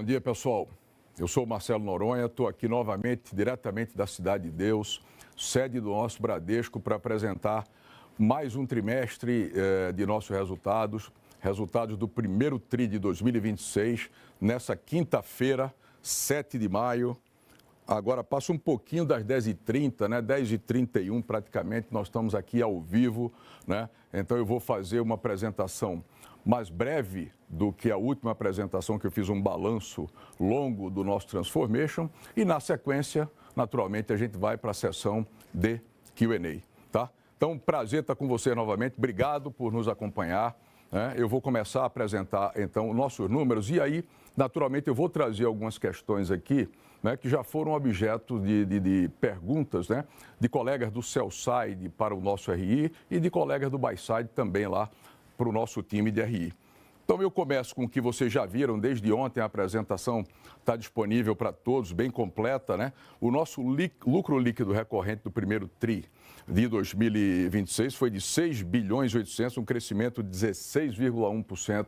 Bom dia, pessoal. Eu sou o Marcelo Noronha, estou aqui novamente, diretamente da Cidade de Deus, sede do nosso Bradesco, para apresentar mais um trimestre de nossos resultados do primeiro TRI de 2026, nessa quinta-feira, 7 de maio. Agora passa um pouquinho das 10h30, né? 10h31 praticamente, nós estamos aqui ao vivo, né? Então eu vou fazer uma apresentação mais breve do que a última apresentação, que eu fiz um balanço longo do nosso Transformation, e na sequência, naturalmente, a gente vai para a sessão de Q&A, tá? Então, prazer estar com você novamente, obrigado por nos acompanhar, né? Eu vou começar a apresentar, então, nossos números, e aí, naturalmente, eu vou trazer algumas questões aqui, né, que já foram objeto de perguntas, né, de colegas do Sell-Side para o nosso RI e de colegas do Buy-Side também lá para o nosso time de RI. Então, eu começo com o que vocês já viram desde ontem, a apresentação está disponível para todos, bem completa, né? O nosso lucro líquido recorrente do primeiro TRI de 2026 foi de 6 bilhões e 800, um crescimento de 16,1%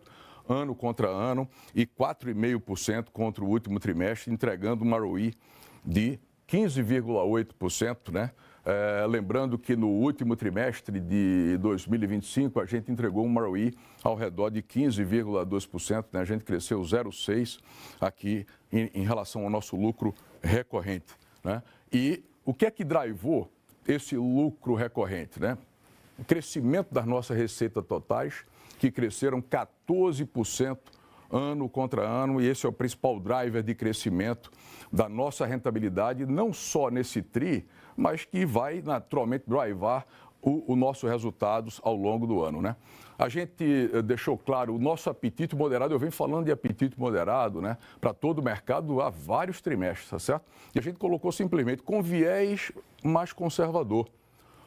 ano contra ano e 4,5% contra o último trimestre, entregando uma ROI de 15,8%, né? Lembrando que no último trimestre de 2025, a gente entregou uma ROI ao redor de 15,2%, né? A gente cresceu 0,6% aqui em relação ao nosso lucro recorrente, né? E o que é que drivou esse lucro recorrente, né? O crescimento das nossas receitas totais, que cresceram 14% ano contra ano, e esse é o principal driver de crescimento da nossa rentabilidade, não só nesse TRI, mas que vai naturalmente drivar os nossos resultados ao longo do ano, né? A gente deixou claro o nosso apetite moderado, eu venho falando de apetite moderado, né, para todo o mercado há vários trimestres, tá certo? E a gente colocou simplesmente com viés mais conservador.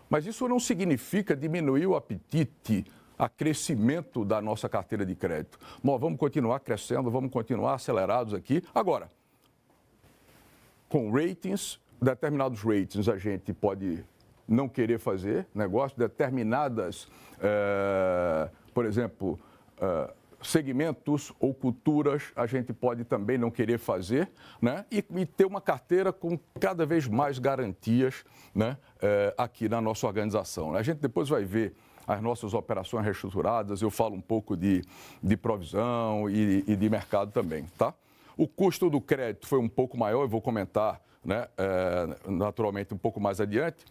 Mas isso não significa diminuir o apetite a crescimento da nossa carteira de crédito. Nós vamos continuar crescendo, vamos continuar acelerados aqui. Agora, com ratings, determinados ratings a gente pode não querer fazer negócio, determinadas, por exemplo, segmentos ou culturas a gente pode também não querer fazer, né? E ter uma carteira com cada vez mais garantias, né? Aqui na nossa organização. A gente depois vai ver as nossas operações reestruturadas, eu falo um pouco de provisão e de mercado também, tá? O custo do crédito foi um pouco maior, eu vou comentar, né, naturalmente um pouco mais adiante,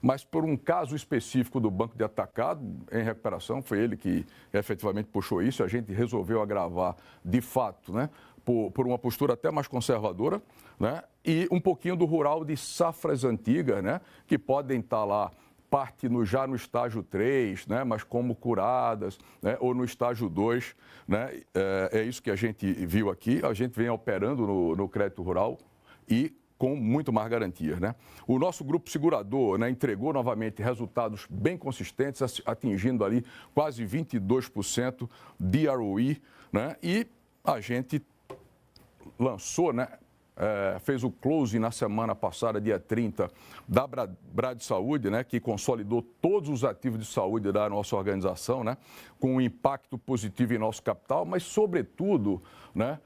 mas por um caso específico do Banco de Atacado, em recuperação, foi ele que efetivamente puxou isso, a gente resolveu agravar de fato, né, por uma postura até mais conservadora, né, e um pouquinho do rural de safras antigas, né, que podem estar lá parte já no estágio 3, né, mas como curadas, né, ou no estágio 2, né, é isso que a gente viu aqui, a gente vem operando no crédito rural e com muito mais garantias, né? O nosso grupo segurador, né, entregou novamente resultados bem consistentes, atingindo ali quase 22% de ROI, né, e a gente lançou, né, fez o closing na semana passada, dia 30, da Brad Saúde, né, que consolidou todos os ativos de saúde da nossa organização, né, com um impacto positivo em nosso capital, mas, sobretudo, né,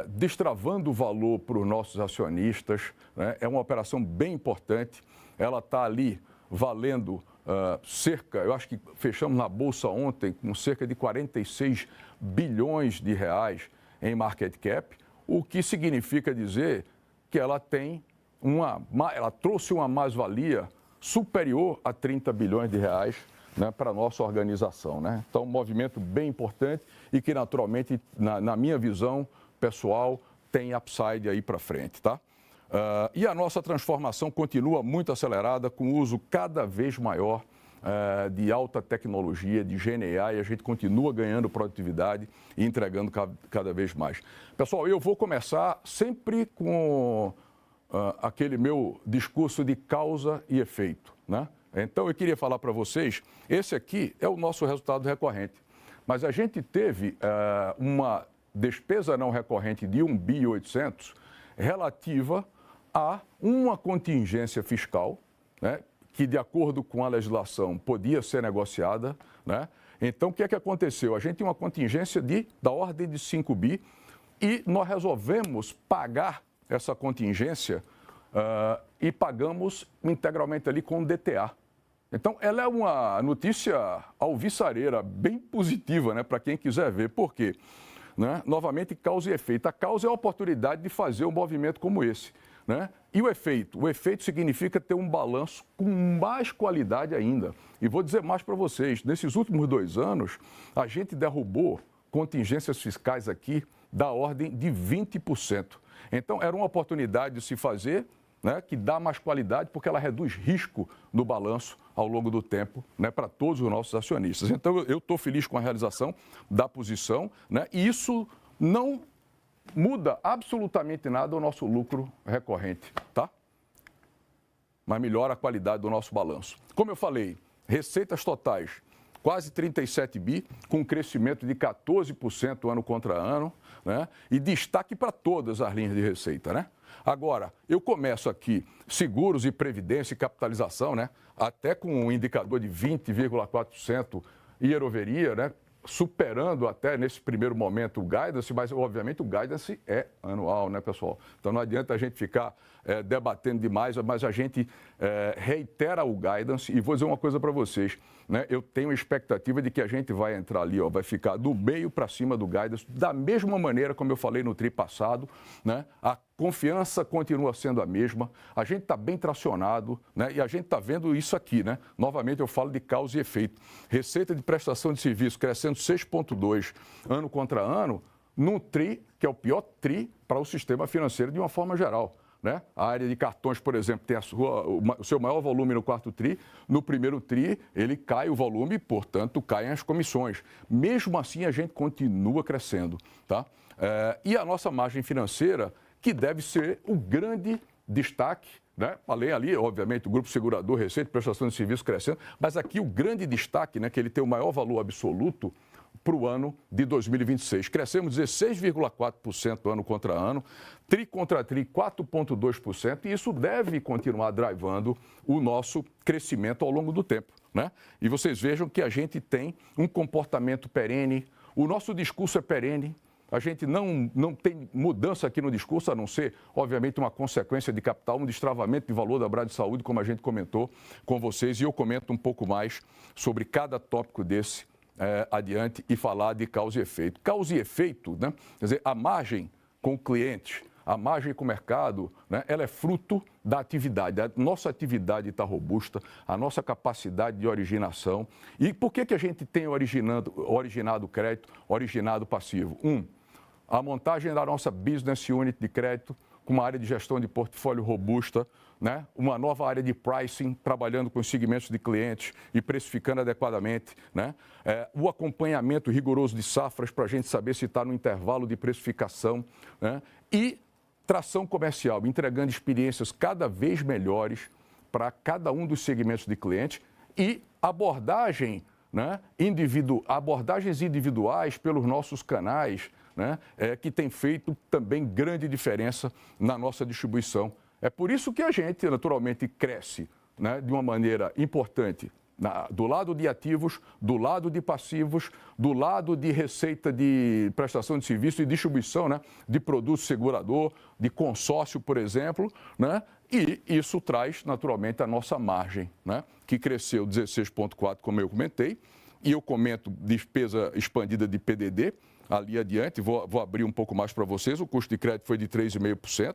destravando o valor para os nossos acionistas, né, é uma operação bem importante, ela está ali valendo eu acho que fechamos na Bolsa ontem com cerca de 46 bilhões de reais em market cap, o que significa dizer que ela ela trouxe uma mais-valia superior a 30 bilhões de reais, né, para a nossa organização, né? Então, um movimento bem importante e que, naturalmente, na minha visão pessoal, tem upside aí para frente, tá? E a nossa transformação continua muito acelerada, com o uso cada vez maior de alta tecnologia, de GenAI, e a gente continua ganhando produtividade e entregando cada vez mais. Pessoal, eu vou começar sempre com aquele meu discurso de causa e efeito, né? Então, eu queria falar para vocês, esse aqui é o nosso resultado recorrente, mas a gente teve uma despesa não recorrente de 1 bi 800 relativa a uma contingência fiscal, né, que, de acordo com a legislação, podia ser negociada, né? Então, o que é que aconteceu? A gente tem uma contingência da ordem de 5 bi, e nós resolvemos pagar essa contingência e pagamos integralmente ali com o DTA. Então, ela é uma notícia alvissareira, bem positiva, né, para quem quiser ver. Por quê? Né? Novamente, causa e efeito. A causa é a oportunidade de fazer um movimento como esse. Né? E o efeito? O efeito significa ter um balanço com mais qualidade ainda. E vou dizer mais para vocês, nesses últimos 2 anos, a gente derrubou contingências fiscais aqui da ordem de 20%. Então, era uma oportunidade de se fazer, né, que dá mais qualidade, porque ela reduz risco no balanço ao longo do tempo, né, para todos os nossos acionistas. Então, eu estou feliz com a realização da posição, né, e isso não muda absolutamente nada o nosso lucro recorrente, tá? Mas melhora a qualidade do nosso balanço. Como eu falei, receitas totais, quase 37 bi, com um crescimento de 14% ano contra ano, né? E destaque para todas as linhas de receita, né? Agora, eu começo aqui, seguros e previdência e capitalização, né? Até com um indicador de 20,4% year-over-year, né? Superando até nesse primeiro momento o guidance, mas obviamente o guidance é anual, né, pessoal? Então não adianta a gente ficar debatendo demais, mas a gente reitera o guidance e vou dizer uma coisa para vocês, né? Eu tenho a expectativa de que a gente vai entrar ali, ó, vai ficar do meio para cima do guidance, da mesma maneira como eu falei no tri passado, né? A confiança continua sendo a mesma, a gente está bem tracionado, né? E a gente está vendo isso aqui, né? Novamente eu falo de causa e efeito. Receita de prestação de serviço crescendo 6,2% ano contra ano, num tri, que é o pior tri para o sistema financeiro de uma forma geral. Né? A área de cartões, por exemplo, tem o seu maior volume no quarto tri. No primeiro tri, ele cai o volume, portanto, caem as comissões. Mesmo assim, a gente continua crescendo. Tá? E a nossa margem financeira, que deve ser o grande destaque, né? Além ali, obviamente, o grupo segurador, receita, prestação de serviço crescendo, mas aqui o grande destaque, né, que ele tem o maior valor absoluto para o ano de 2026. Crescemos 16,4% ano contra ano, tri contra tri 4,2%, e isso deve continuar drivando o nosso crescimento ao longo do tempo. Né? E vocês vejam que a gente tem um comportamento perene, o nosso discurso é perene. A gente não tem mudança aqui no discurso, a não ser, obviamente, uma consequência de capital, um destravamento de valor da Brad Saúde, como a gente comentou com vocês, e eu comento um pouco mais sobre cada tópico desse adiante e falar de causa e efeito. Causa e efeito, né? Quer dizer, a margem com o cliente, a margem com o mercado, né? Ela é fruto da atividade. A nossa atividade está robusta, a nossa capacidade de originação. E por que a gente tem originado crédito, originado passivo? A montagem da nossa business unit de crédito, com uma área de gestão de portfólio robusta, né? Uma nova área de pricing, trabalhando com os segmentos de clientes e precificando adequadamente, né? O acompanhamento rigoroso de safras para a gente saber se está no intervalo de precificação, né? E tração comercial, entregando experiências cada vez melhores para cada um dos segmentos de clientes e abordagem, né? Abordagens individuais pelos nossos canais, né, que tem feito também grande diferença na nossa distribuição. É por isso que a gente, naturalmente, cresce, né, de uma maneira importante do lado de ativos, do lado de passivos, do lado de receita de prestação de serviço e distribuição, né, de produto segurador, de consórcio, por exemplo, né, e isso traz, naturalmente, a nossa margem, né, que cresceu 16,4%, como eu comentei, e eu comento despesa expandida de PDD, ali adiante, vou abrir um pouco mais para vocês, o custo de crédito foi de 3,5%,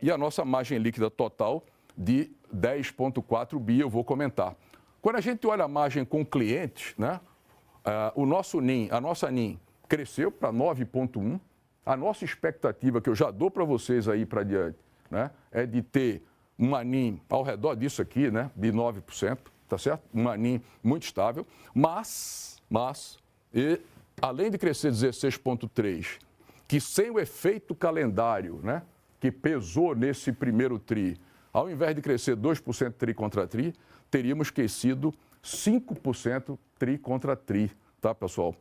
e a nossa margem líquida total de 10,4 bi, eu vou comentar. Quando a gente olha a margem com clientes, né, a nossa NIM cresceu para 9,1%, a nossa expectativa, que eu já dou para vocês aí para adiante, né, é de ter uma NIM ao redor disso aqui, né, de 9%, tá certo? Uma NIM muito estável, mas além de crescer 16,3%, que sem o efeito calendário, né, que pesou nesse primeiro tri, ao invés de crescer 2% tri contra tri, teríamos crescido 5% tri contra tri, tá, pessoal?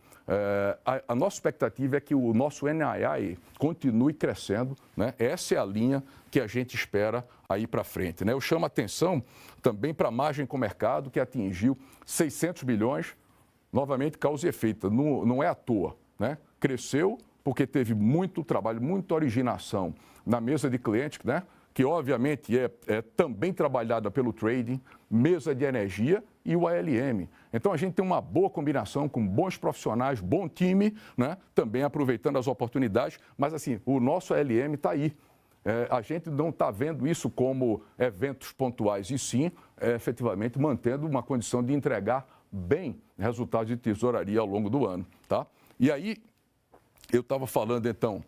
A nossa expectativa é que o nosso NII continue crescendo, né? Essa é a linha que a gente espera aí para frente, né? Eu chamo a atenção também para a margem com o mercado, que atingiu 600 bilhões, novamente, causa e efeito, não é à toa, né? Cresceu porque teve muito trabalho, muita originação na mesa de clientes, né? Que obviamente é também trabalhada pelo trading, mesa de energia e o ALM. Então a gente tem uma boa combinação com bons profissionais, bom time, né? Também aproveitando as oportunidades, mas assim, o nosso ALM está aí. A gente não está vendo isso como eventos pontuais, e sim, efetivamente, mantendo uma condição de entregar bem resultados de tesouraria ao longo do ano. Tá? E aí, eu estava falando, então,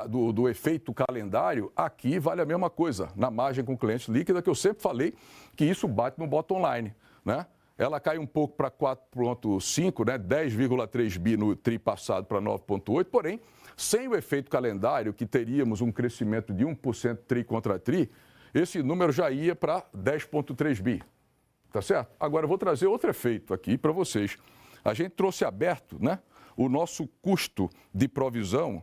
do efeito calendário, aqui vale a mesma coisa, na margem com cliente líquida, que eu sempre falei que isso bate no bottom line, né? Ela cai um pouco para 4,5, né? 10,3 bi no TRI passado para 9,8, porém, sem o efeito calendário, que teríamos um crescimento de 1% TRI contra TRI, esse número já ia para 10,3 bi, tá certo? Agora, eu vou trazer outro efeito aqui para vocês. A gente trouxe aberto, né, o nosso custo de provisão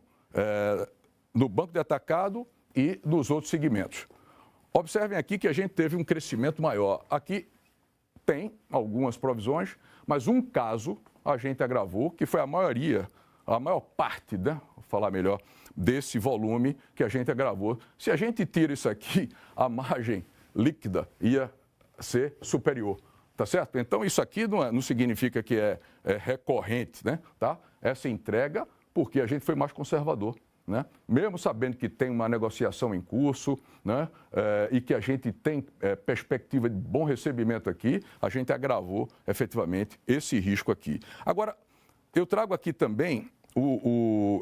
no banco de atacado e nos outros segmentos. Observem aqui que a gente teve um crescimento maior. Aqui tem algumas provisões, mas um caso a gente agravou, que foi a maior parte, né, vou falar melhor, desse volume que a gente agravou. Se a gente tira isso aqui, a margem líquida ia ser superior, tá certo? Então isso aqui não significa que é recorrente, né, tá? Essa entrega, porque a gente foi mais conservador, né? Mesmo sabendo que tem uma negociação em curso, né? E que a gente tem perspectiva de bom recebimento aqui, a gente agravou efetivamente esse risco aqui. Agora, eu trago aqui também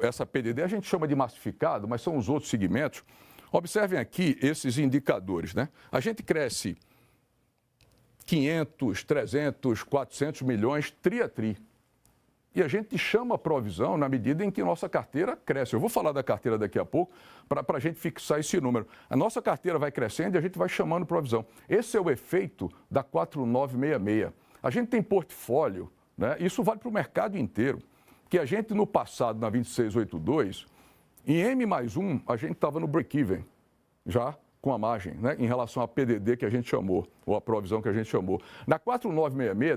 essa PDD, a gente chama de massificado, mas são os outros segmentos. Observem aqui esses indicadores, né? A gente cresce 500, 300, 400 milhões tri a tri. E a gente chama a provisão na medida em que nossa carteira cresce. Eu vou falar da carteira daqui a pouco para a gente fixar esse número. A nossa carteira vai crescendo e a gente vai chamando provisão. Esse é o efeito da 4966. A gente tem portfólio, né? Isso vale para o mercado inteiro, que a gente no passado, na 2682, em M+1, a gente estava no break-even, já com a margem, né? Em relação à PDD que a gente chamou, ou a provisão que a gente chamou. Na 4966,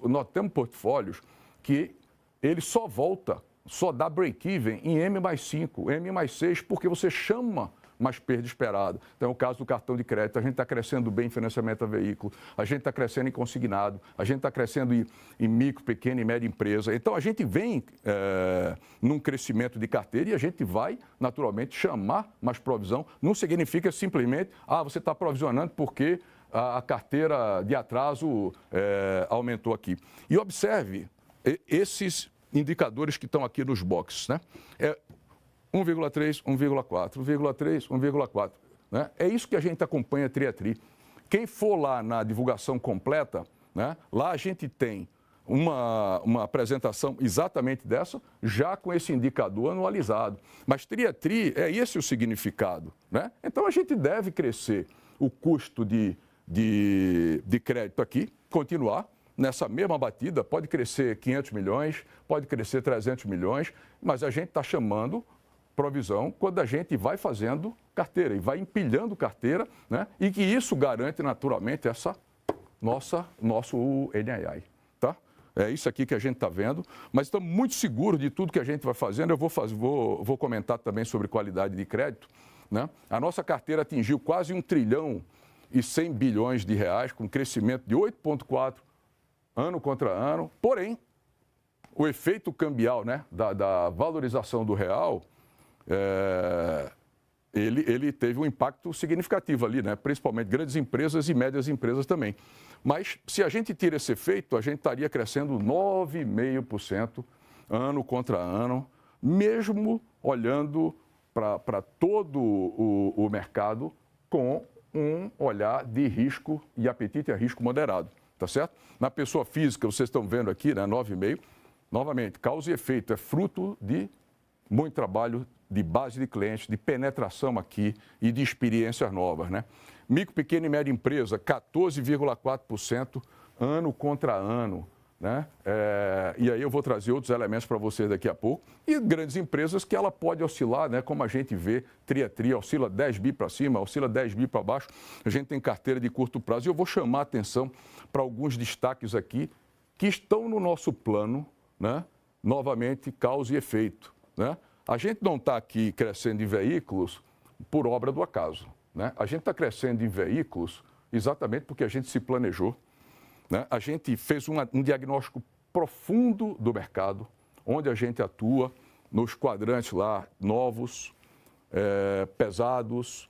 nós temos portfólios que ele só dá break-even em M+5, M+6, porque você chama mais perda esperada. Então, é o caso do cartão de crédito. A gente está crescendo bem em financiamento a veículo, a gente está crescendo em consignado, a gente está crescendo em micro, pequena e média empresa. Então, a gente vem num crescimento de carteira e a gente vai, naturalmente, chamar mais provisão. Não significa simplesmente, você está provisionando porque a carteira de atraso aumentou aqui. E observe esses indicadores que estão aqui nos boxes, né? 1,3, 1,4, 1,3, 1,4. Né? É isso que a gente acompanha tri a tri. Quem for lá na divulgação completa, né, lá a gente tem uma apresentação exatamente dessa, já com esse indicador anualizado. Mas tri a tri é esse o significado. Né? Então a gente deve crescer o custo de crédito aqui, continuar nessa mesma batida, pode crescer 500 milhões, pode crescer 300 milhões, mas a gente está chamando provisão quando a gente vai fazendo carteira e vai empilhando carteira, né? E que isso garante naturalmente nosso NII, tá? É isso aqui que a gente está vendo, mas estamos muito seguros de tudo que a gente vai fazendo. Eu vou comentar também sobre qualidade de crédito, né? A nossa carteira atingiu quase 1 trilhão e 100 bilhões de reais, com crescimento de 8,4% ano contra ano, porém, o efeito cambial, né, da valorização do real, ele teve um impacto significativo ali, né, principalmente grandes empresas e médias empresas também. Mas, se a gente tira esse efeito, a gente estaria crescendo 9,5% ano contra ano, mesmo olhando para todo o mercado com um olhar de risco e apetite a risco moderado. Tá certo? Na pessoa física, vocês estão vendo aqui, né, 9,5%. Novamente, causa e efeito é fruto de muito trabalho de base de clientes, de penetração aqui e de experiências novas, né? Micro, pequena e média empresa, 14,4% ano contra ano, né? E aí eu vou trazer outros elementos para vocês daqui a pouco. E grandes empresas que ela pode oscilar, né? Como a gente vê, tri a tri, oscila 10 bi para cima, oscila 10 bi para baixo. A gente tem carteira de curto prazo. E eu vou chamar a atenção para alguns destaques aqui que estão no nosso plano, né? Novamente, causa e efeito, né? A gente não está aqui crescendo em veículos por obra do acaso, né? A gente está crescendo em veículos exatamente porque a gente se planejou, né? A gente fez um diagnóstico profundo do mercado, onde a gente atua nos quadrantes lá novos, pesados,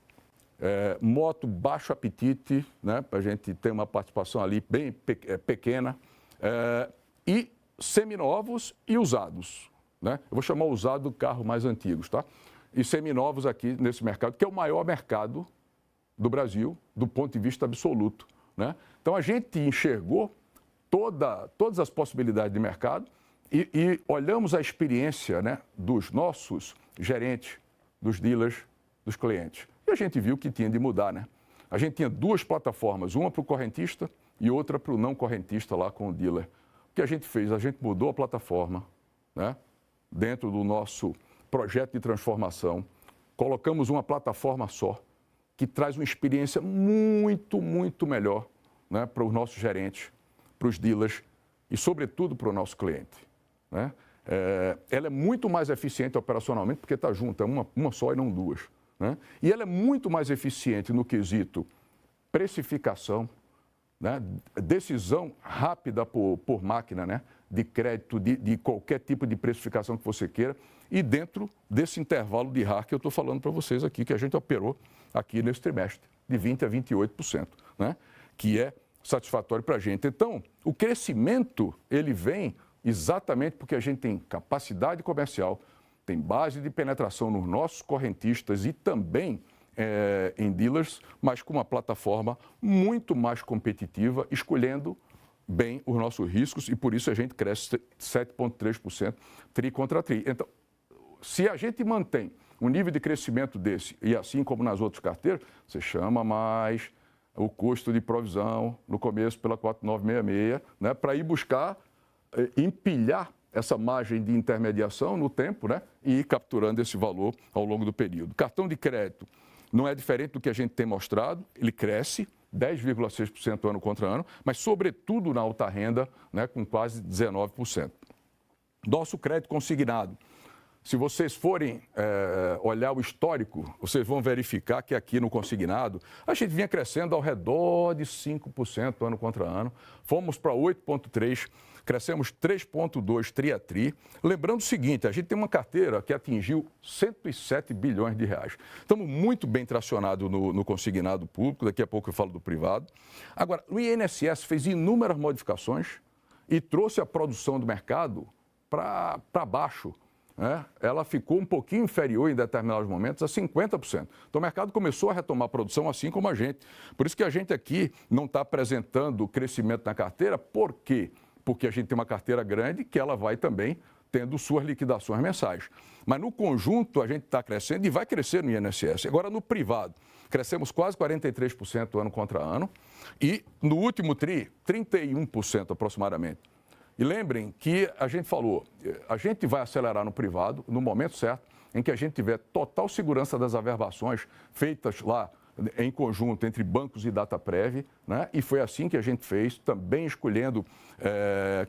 moto baixo apetite, né? A gente tem uma participação ali bem pequena, e seminovos e usados, né? Eu vou chamar o usado do carro mais antigos, tá? E seminovos aqui nesse mercado, que é o maior mercado do Brasil, do ponto de vista absoluto, né? Então, a gente enxergou todas as possibilidades de mercado e olhamos a experiência, né, dos nossos gerentes, dos dealers, dos clientes. E a gente viu que tinha de mudar, né? A gente tinha duas plataformas, uma para o correntista e outra para o não correntista lá com o dealer. O que a gente fez? A gente mudou a plataforma, né, dentro do nosso projeto de transformação. Colocamos uma plataforma só, que traz uma experiência muito, muito melhor, né, para os nossos gerentes, para os dealers e, sobretudo, para o nosso cliente, né? Ela é muito mais eficiente operacionalmente porque está junta, uma só e não duas, né? E ela é muito mais eficiente no quesito precificação, né, decisão rápida por máquina, né, de crédito, de qualquer tipo de precificação que você queira, e dentro desse intervalo de RAR que eu estou falando para vocês aqui, que a gente operou aqui nesse trimestre, de 20% a 28%, né, que é satisfatório para a gente. Então, o crescimento, ele vem exatamente porque a gente tem capacidade comercial, tem base de penetração nos nossos correntistas e também em dealers, mas com uma plataforma muito mais competitiva, escolhendo bem os nossos riscos, e por isso a gente cresce 7,3% tri contra tri. Então, se a gente mantém um nível de crescimento desse, e assim como nas outras carteiras, você chama mais o custo de provisão no começo pela 4966, né, para ir buscar empilhar essa margem de intermediação no tempo, né, e ir capturando esse valor ao longo do período. Cartão de crédito não é diferente do que a gente tem mostrado, ele cresce 10,6% ano contra ano, mas sobretudo na alta renda, né, com quase 19%. Nosso crédito consignado, se vocês forem olhar o histórico, vocês vão verificar que aqui no consignado a gente vinha crescendo ao redor de 5% ano contra ano, fomos para 8,3%, crescemos 3,2% tri a tri. Lembrando o seguinte, a gente tem uma carteira que atingiu 107 bilhões de reais. Estamos muito bem tracionados no consignado público, daqui a pouco eu falo do privado. Agora, o INSS fez inúmeras modificações e trouxe a produção do mercado para baixo. Ela ficou um pouquinho inferior em determinados momentos a 50%. Então, o mercado começou a retomar a produção assim como a gente. Por isso que a gente aqui não está apresentando crescimento na carteira. Por quê? Porque a gente tem uma carteira grande que ela vai também tendo suas liquidações mensais. Mas, no conjunto, a gente está crescendo e vai crescer no INSS. Agora, no privado, crescemos quase 43% ano contra ano e, no último TRI, 31% aproximadamente. E lembrem que a gente falou, a gente vai acelerar no privado no momento certo, em que a gente tiver total segurança das averbações feitas lá em conjunto entre bancos e Dataprev, né? E foi assim que a gente fez, também escolhendo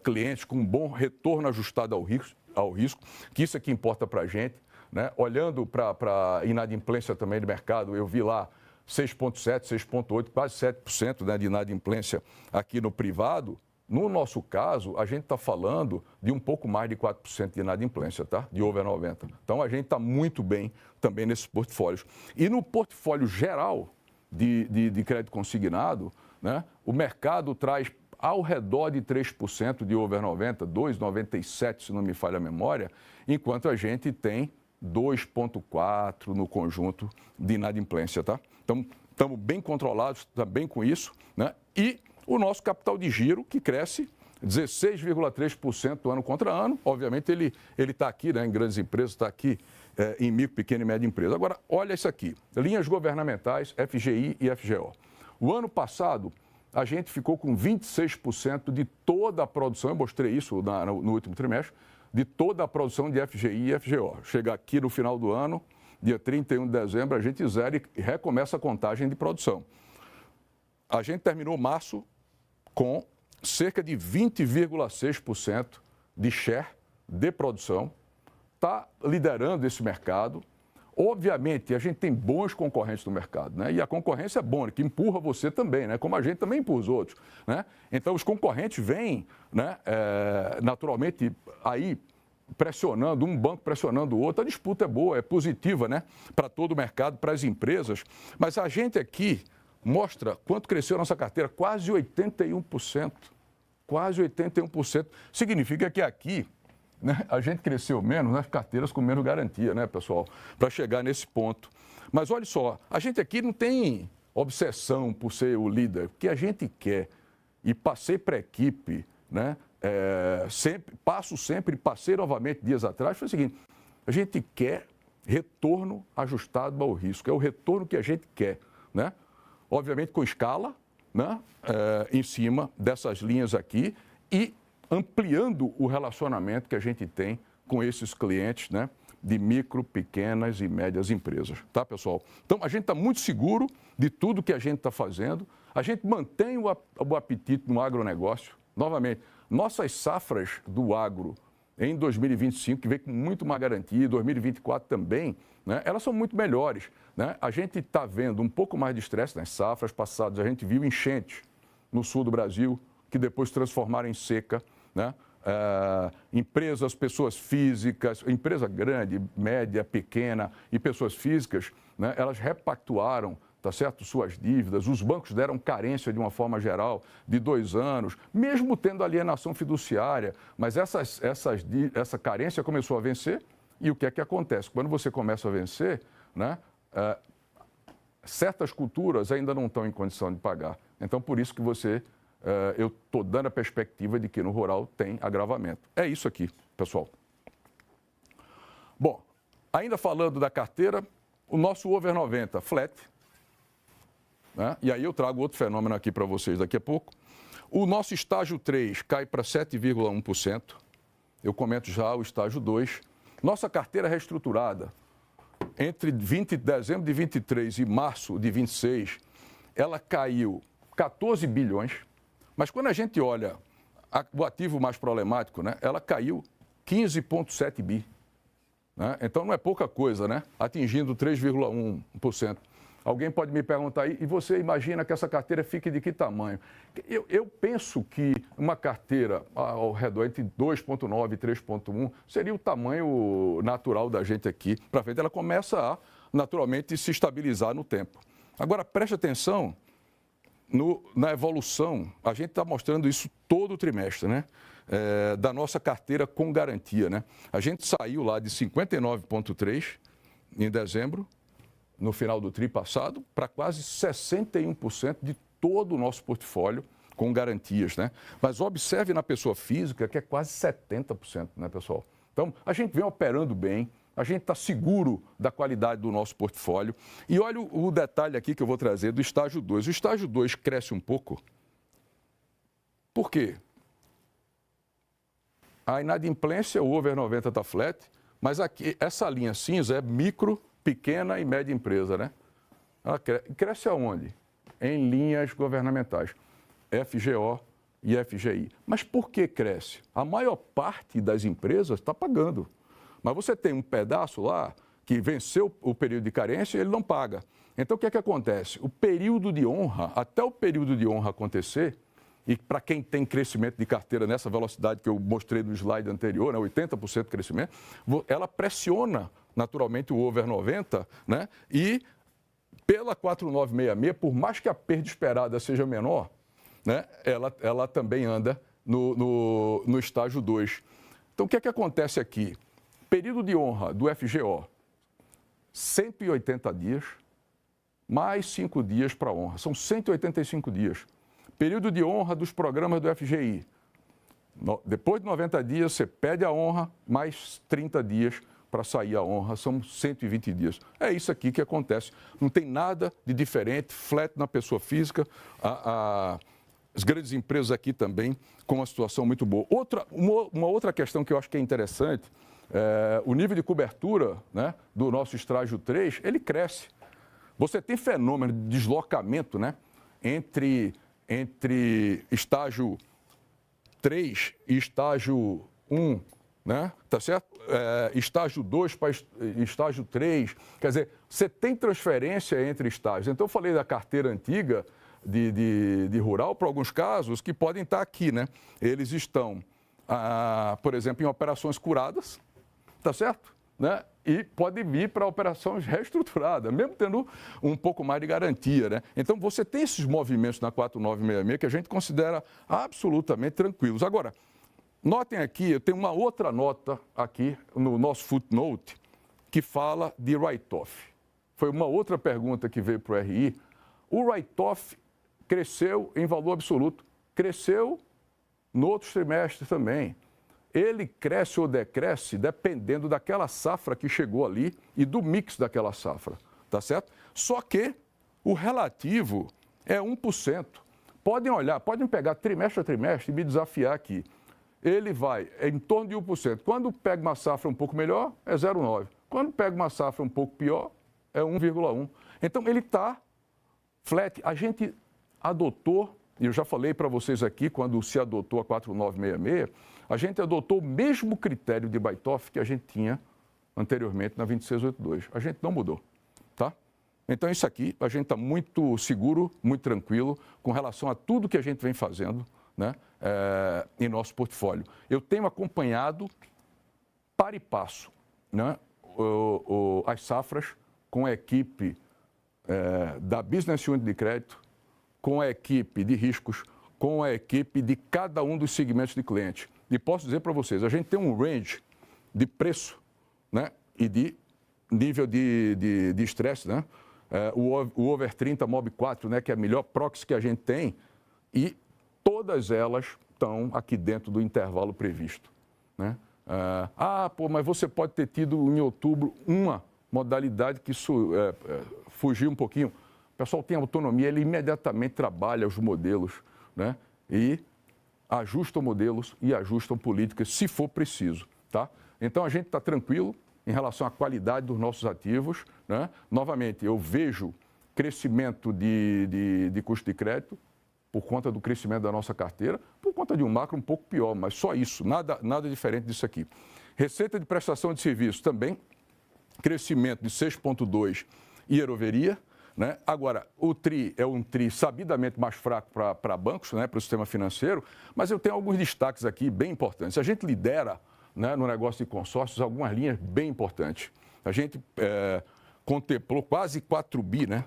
clientes com um bom retorno ajustado ao risco, que isso é que importa para a gente, né? Olhando para a inadimplência também do mercado, eu vi lá 6,7%, 6,8%, quase 7%, né, de inadimplência aqui no privado. No nosso caso, a gente está falando de um pouco mais de 4% de inadimplência, tá? De over 90%. Então, a gente está muito bem também nesses portfólios. E no portfólio geral de crédito consignado, né, o mercado traz ao redor de 3% de over 90%, 2,97% se não me falha a memória, enquanto a gente tem 2,4% no conjunto de inadimplência, tá? Então, estamos bem controlados também com isso, né? E o nosso capital de giro, que cresce 16,3% ano contra ano. Obviamente, ele está aqui, né, em grandes empresas, está aqui em micro, pequena e média empresa. Agora, olha isso aqui. Linhas governamentais, FGI e FGO. O ano passado, a gente ficou com 26% de toda a produção, eu mostrei isso no último trimestre, de toda a produção de FGI e FGO. Chega aqui no final do ano, dia 31 de dezembro, a gente zera e recomeça a contagem de produção. A gente terminou março com cerca de 20,6% de share de produção, está liderando esse mercado. Obviamente, a gente tem bons concorrentes no mercado, né? E a concorrência é boa, que empurra você também, né? Como a gente também empurra os outros, né? Então, os concorrentes vêm, né? Naturalmente, aí pressionando, um banco pressionando o outro. A disputa é boa, é positiva, né? Para todo o mercado, para as empresas. Mas a gente aqui mostra quanto cresceu a nossa carteira, quase 81%. Quase 81%. Significa que aqui, né, a gente cresceu menos nas carteiras com menos garantia, né, pessoal? Para chegar nesse ponto. Mas olha só, a gente aqui não tem obsessão por ser o líder. O que a gente quer, e passei para a equipe, né? Passei novamente dias atrás, foi o seguinte: a gente quer retorno ajustado ao risco. É o retorno que a gente quer, né? Obviamente com escala, né? Em cima dessas linhas aqui e ampliando o relacionamento que a gente tem com esses clientes, né, de micro, pequenas e médias empresas, tá, pessoal? Então, a gente está muito seguro de tudo que a gente está fazendo, a gente mantém o apetite no agronegócio. Novamente, nossas safras do agro em 2025, que vem com muito mais garantia, 2024 também, né, elas são muito melhores, né? A gente está vendo um pouco mais de estresse nas safras passadas, a gente viu enchentes no sul do Brasil, que depois transformaram em seca, né? Empresas, pessoas físicas, empresa grande, média, pequena e pessoas físicas, né? Elas repactuaram, tá certo, suas dívidas. Os bancos deram carência de uma forma geral de 2 anos, mesmo tendo alienação fiduciária, mas essa carência começou a vencer. E o que é que acontece? Quando você começa a vencer, né? Certas culturas ainda não estão em condição de pagar. Então, por isso que eu estou dando a perspectiva de que no rural tem agravamento. É isso aqui, pessoal. Bom, ainda falando da carteira, o nosso over 90 flat, né? E aí eu trago outro fenômeno aqui para vocês daqui a pouco. O nosso estágio 3 cai para 7,1%. Eu comento já o estágio 2. Nossa carteira reestruturada, entre dezembro de 23 e março de 26, ela caiu 14 bilhões. Mas quando a gente olha o ativo mais problemático, né, ela caiu 15,7 bi. Né? Então não é pouca coisa, né? Atingindo 3,1%. Alguém pode me perguntar, e você imagina que essa carteira fique de que tamanho? Eu penso que uma carteira ao redor entre 2,9 e 3,1 seria o tamanho natural da gente aqui para frente. Ela começa a, naturalmente, se estabilizar no tempo. Agora, preste atenção na evolução. A gente está mostrando isso todo o trimestre, né? Da nossa carteira com garantia, né? A gente saiu lá de 59,3 em dezembro, no final do tri passado, para quase 61% de todo o nosso portfólio com garantias, né? Mas observe na pessoa física que é quase 70%, né, pessoal? Então, a gente vem operando bem, a gente está seguro da qualidade do nosso portfólio. E olha o detalhe aqui que eu vou trazer do estágio 2. O estágio 2 cresce um pouco. Por quê? A inadimplência, o over 90 está flat, mas aqui, essa linha cinza é micro, pequena e média empresa, né? Ela cresce aonde? Em linhas governamentais, FGO e FGI. Mas por que cresce? A maior parte das empresas está pagando. Mas você tem um pedaço lá que venceu o período de carência e ele não paga. Então, o que é que acontece? O período de honra, até o período de honra acontecer, e para quem tem crescimento de carteira nessa velocidade que eu mostrei no slide anterior, né, 80% de crescimento, ela pressiona naturalmente o over 90, né? E pela 4966, por mais que a perda esperada seja menor, né, ela também anda no estágio 2. Então, o que é que acontece aqui? Período de honra do FGO, 180 dias, mais 5 dias para honra. São 185 dias. Período de honra dos programas do FGI. Depois de 90 dias, você pede a honra, mais 30 dias para sair a honra. São 120 dias. É isso aqui que acontece. Não tem nada de diferente, flat na pessoa física. As grandes empresas aqui também com uma situação muito boa. Uma outra questão que eu acho que é interessante, o nível de cobertura, né, do nosso estágio 3, ele cresce. Você tem fenômeno de deslocamento, né, entre estágio 3 e estágio 1 né? Tá certo? Estágio 2 para estágio 3. Quer dizer, você tem transferência entre estágios. Então, eu falei da carteira antiga de rural, para alguns casos, que podem estar aqui, né? Eles estão, por exemplo, em operações curadas, tá certo? Né? E pode vir para operações reestruturadas, mesmo tendo um pouco mais de garantia, né? Então, você tem esses movimentos na 4966 que a gente considera absolutamente tranquilos. Agora, notem aqui, eu tenho uma outra nota aqui no nosso footnote que fala de write-off. Foi uma outra pergunta que veio para o RI. O write-off cresceu em valor absoluto, cresceu no outro trimestre também. Ele cresce ou decresce dependendo daquela safra que chegou ali e do mix daquela safra, tá certo? Só que o relativo é 1%. Podem olhar, podem pegar trimestre a trimestre e me desafiar aqui. Ele vai em torno de 1%. Quando pega uma safra um pouco melhor, é 0,9%. Quando pega uma safra um pouco pior, é 1,1%. Então, ele está flat. A gente adotou, e eu já falei para vocês aqui, quando se adotou a 4966, a gente adotou o mesmo critério de write-off que a gente tinha anteriormente na 2682. A gente não mudou, tá? Então, isso aqui, a gente está muito seguro, muito tranquilo com relação a tudo que a gente vem fazendo, né, em nosso portfólio. Eu tenho acompanhado para e passo, né, as safras com a equipe da Business Unit de crédito, com a equipe de riscos, com a equipe de cada um dos segmentos de cliente. E posso dizer para vocês, a gente tem um range de preço, né, e de nível de estresse, né? O Over 30 Mob 4, né, que é a melhor proxy que a gente tem, e todas elas estão aqui dentro do intervalo previsto, né? Mas você pode ter tido em outubro uma modalidade que fugiu um pouquinho. O pessoal tem autonomia, ele imediatamente trabalha os modelos, né? E ajustam modelos e ajustam políticas, se for preciso, tá? Então, a gente está tranquilo em relação à qualidade dos nossos ativos, né? Novamente, eu vejo crescimento de custo de crédito por conta do crescimento da nossa carteira, por conta de um macro um pouco pior, mas só isso, nada diferente disso aqui. Receita de prestação de serviço também, crescimento de 6,2% e year-over-year, né? Agora, o TRI é um TRI sabidamente mais fraco para bancos, né, para o sistema financeiro, mas eu tenho alguns destaques aqui bem importantes. A gente lidera, né, no negócio de consórcios algumas linhas bem importantes. A gente contemplou quase 4 bi, né,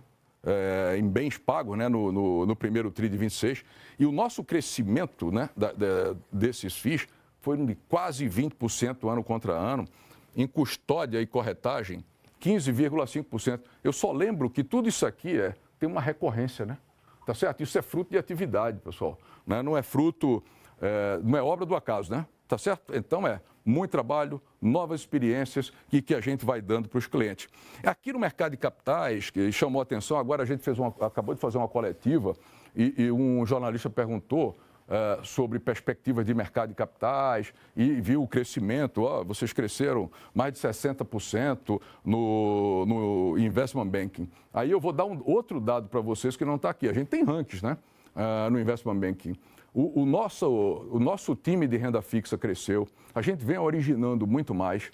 em bens pagos, né, no primeiro TRI de 26, e o nosso crescimento, né, desses FIIs foi de quase 20% ano contra ano, em custódia e corretagem, 15,5%. Eu só lembro que tudo isso aqui tem uma recorrência, né? Tá certo? Isso é fruto de atividade, pessoal. Né? Não é fruto, não é obra do acaso, né? Tá certo? Então, muito trabalho, novas experiências que a gente vai dando para os clientes. Aqui no mercado de capitais, que chamou a atenção, agora a gente acabou de fazer uma coletiva e um jornalista perguntou sobre perspectivas de mercado de capitais e viu o crescimento. Vocês cresceram mais de 60% no Investment Banking. Aí eu vou dar outro dado para vocês que não está aqui. A gente tem rankings, né, no Investment Banking. O nosso time de renda fixa cresceu. A gente vem originando muito mais.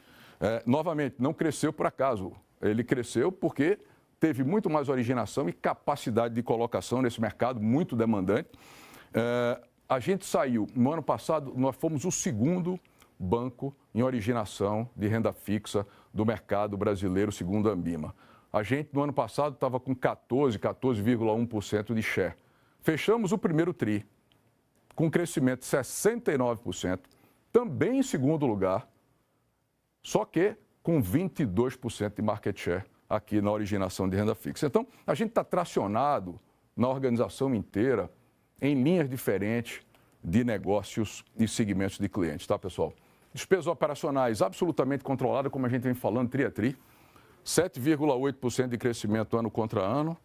Novamente, não cresceu por acaso. Ele cresceu porque teve muito mais originação e capacidade de colocação nesse mercado muito demandante. A gente saiu, no ano passado, nós fomos o segundo banco em originação de renda fixa do mercado brasileiro, segundo a Ambima. A gente, no ano passado, estava com 14,1% de share. Fechamos o primeiro TRI, com crescimento de 69%, também em segundo lugar, só que com 22% de market share aqui na originação de renda fixa. Então, a gente está tracionado na organização inteira, em linhas diferentes de negócios e segmentos de clientes, tá, pessoal? Despesas operacionais absolutamente controladas, como a gente vem falando, tri a tri. 7,8% de crescimento ano contra ano.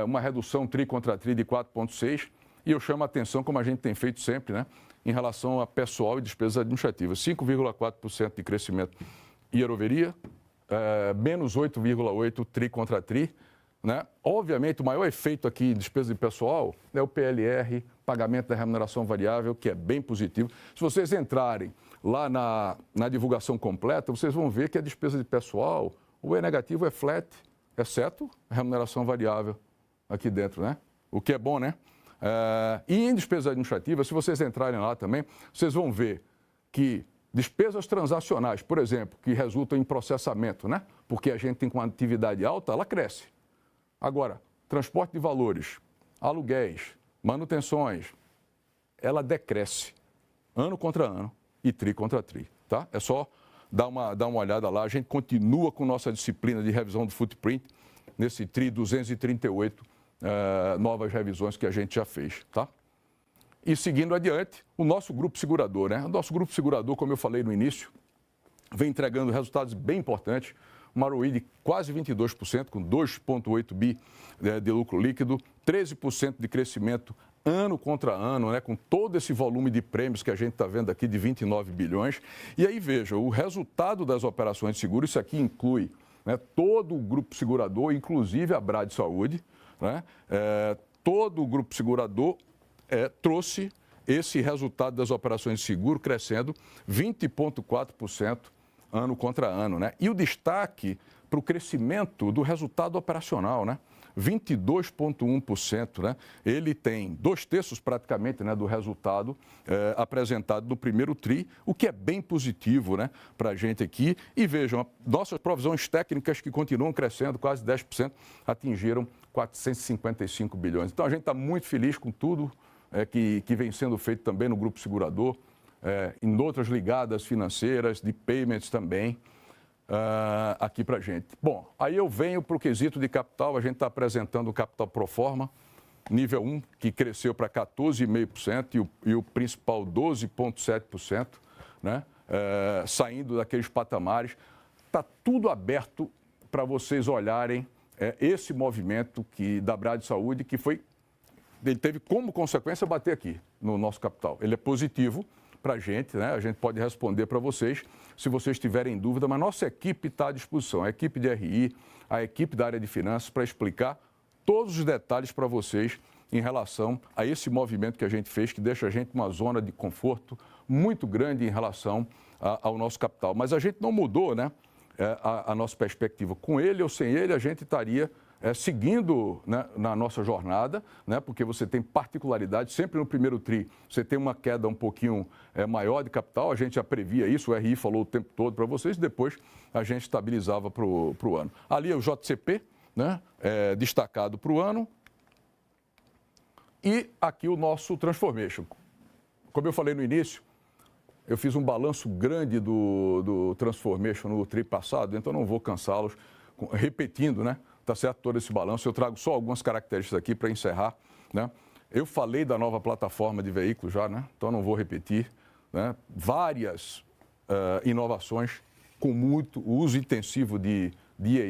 Uma redução tri contra tri de 4,6%. E eu chamo a atenção, como a gente tem feito sempre, né, em relação a pessoal e despesas administrativas. 5,4% de crescimento year-over-year, menos 8,8% tri contra tri. Né? Obviamente, o maior efeito aqui em despesa de pessoal é o PLR, pagamento da remuneração variável, que é bem positivo. Se vocês entrarem lá na divulgação completa, vocês vão ver que a despesa de pessoal, o E negativo é flat, exceto a remuneração variável aqui dentro, né? O que é bom, né? E em despesas administrativas, se vocês entrarem lá também, vocês vão ver que despesas transacionais, por exemplo, que resultam em processamento, né? Porque a gente tem uma atividade alta, ela cresce. Agora, transporte de valores, aluguéis, manutenções, ela decresce ano contra ano e tri contra tri, tá? É só dar uma olhada lá. A gente continua com nossa disciplina de revisão do footprint nesse tri 238 novas revisões que a gente já fez, tá? E seguindo adiante, o nosso grupo segurador, né? O nosso grupo segurador, como eu falei no início, vem entregando resultados bem importantes, uma ROI de quase 22%, com 2,8 bi de lucro líquido, 13% de crescimento ano contra ano, né, com todo esse volume de prêmios que a gente está vendo aqui de 29 bilhões. E aí, veja, o resultado das operações de seguro, isso aqui inclui, né, todo o grupo segurador, inclusive a Brad Saúde, né, todo o grupo segurador trouxe esse resultado das operações de seguro crescendo 20,4% ano contra ano, né? E o destaque para o crescimento do resultado operacional, né? 22,1%, né? Ele tem 2/3 praticamente, né, do resultado apresentado no primeiro tri, o que é bem positivo, né, para a gente aqui. E vejam, nossas provisões técnicas que continuam crescendo, quase 10%, atingiram 455 bilhões. Então a gente está muito feliz com tudo que vem sendo feito também no grupo segurador, em outras ligadas financeiras, de payments também, aqui para a gente. Bom, aí eu venho para o quesito de capital, a gente está apresentando o capital pro forma, nível 1, que cresceu para 14,5% e o principal 12,7%, né? Saindo daqueles patamares. Está tudo aberto para vocês olharem esse movimento da Brad Saúde, que ele teve como consequência bater aqui no nosso capital. Ele é positivo para a gente, né? A gente pode responder para vocês se vocês tiverem dúvida, mas nossa equipe está à disposição, a equipe de RI, a equipe da área de finanças, para explicar todos os detalhes para vocês em relação a esse movimento que a gente fez, que deixa a gente numa zona de conforto muito grande em relação ao nosso capital. Mas a gente não mudou, né, a nossa perspectiva. Com ele ou sem ele, a gente estaria seguindo, né, na nossa jornada, né, porque você tem particularidade, sempre no primeiro tri você tem uma queda um pouquinho maior de capital, a gente já previa isso, o RI falou o tempo todo para vocês, e depois a gente estabilizava para o ano. Ali é o JCP, né, destacado para o ano, e aqui o nosso Transformation. Como eu falei no início, eu fiz um balanço grande do Transformation no tri passado, então não vou cansá-los repetindo, né? Tá certo, todo esse balanço. Eu trago só algumas características aqui para encerrar, né? Eu falei da nova plataforma de veículos já, né? Então não vou repetir, né? Várias inovações com muito uso intensivo de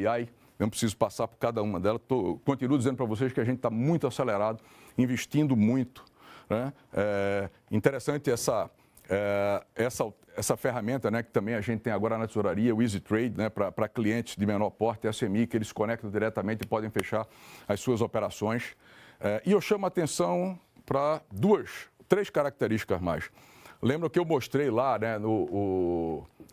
AI. Não preciso passar por cada uma delas. Continuo dizendo para vocês que a gente está muito acelerado, investindo muito, né? Interessante essa ferramenta, né, que também a gente tem agora na tesouraria, o Easy Trade, né, para clientes de menor porte, SMI, que eles conectam diretamente e podem fechar as suas operações. E eu chamo a atenção para 3 características mais. Lembra que eu mostrei lá, né,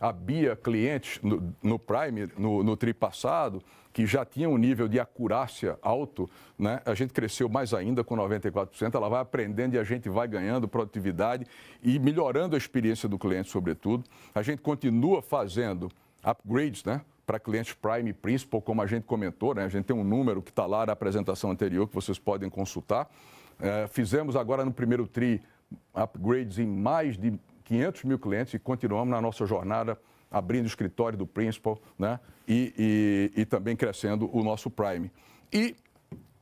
a BIA clientes no Prime, no tri passado, que já tinha um nível de acurácia alto, né? A gente cresceu mais ainda com 94%, ela vai aprendendo e a gente vai ganhando produtividade e melhorando a experiência do cliente, sobretudo. A gente continua fazendo upgrades, né, para clientes Prime e Principal, como a gente comentou, né? A gente tem um número que está lá na apresentação anterior que vocês podem consultar. Fizemos agora no primeiro tri upgrades em mais de 500 mil clientes e continuamos na nossa jornada abrindo o escritório do Principal, né? E também crescendo o nosso Prime. E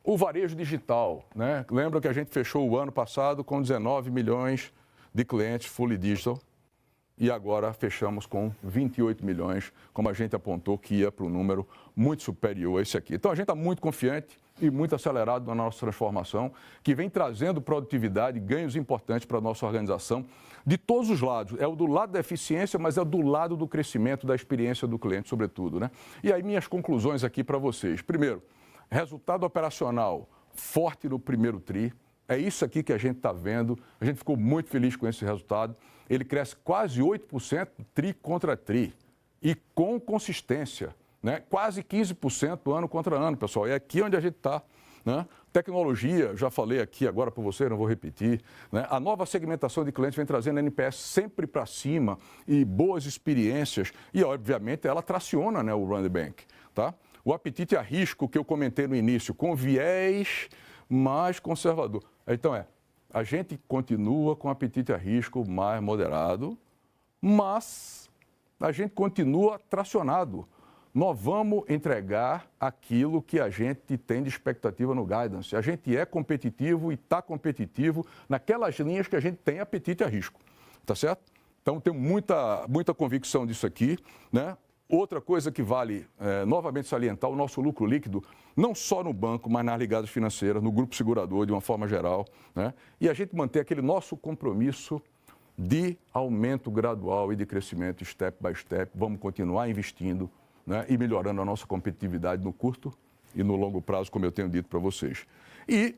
o varejo digital, né? Lembra que a gente fechou o ano passado com 19 milhões de clientes fully digital e agora fechamos com 28 milhões, como a gente apontou que ia para um número muito superior a esse aqui. Então a gente está muito confiante e muito acelerado na nossa transformação, que vem trazendo produtividade, ganhos importantes para a nossa organização, de todos os lados. É o do lado da eficiência, mas é do lado do crescimento, da experiência do cliente, sobretudo, né? E aí minhas conclusões aqui para vocês. Primeiro, resultado operacional forte no primeiro tri, É isso aqui que a gente está vendo. A gente ficou muito feliz com esse resultado. Ele cresce quase 8% tri contra tri e com consistência, né? Quase 15% ano contra ano, pessoal. É aqui onde a gente está. Né? Tecnologia, já falei aqui agora para você, não vou repetir. Né? A nova segmentação de clientes vem trazendo NPS sempre para cima e boas experiências. E, obviamente, ela traciona, né, o Run the Bank. Tá? O apetite a risco que eu comentei no início, com viés mais conservador. Então, a gente continua com apetite a risco mais moderado, mas a gente continua tracionado. Nós vamos entregar aquilo que a gente tem de expectativa no guidance. A gente é competitivo e está competitivo naquelas linhas que a gente tem apetite a risco. Tá certo? Então, tenho muita convicção disso aqui, né? Outra coisa que vale novamente salientar, o nosso lucro líquido, não só no banco, mas nas ligadas financeiras, no grupo segurador, de uma forma geral, né? E a gente manter aquele nosso compromisso de aumento gradual e de crescimento step by step. Vamos continuar investindo, né, e melhorando a nossa competitividade no curto e no longo prazo, como eu tenho dito para vocês. E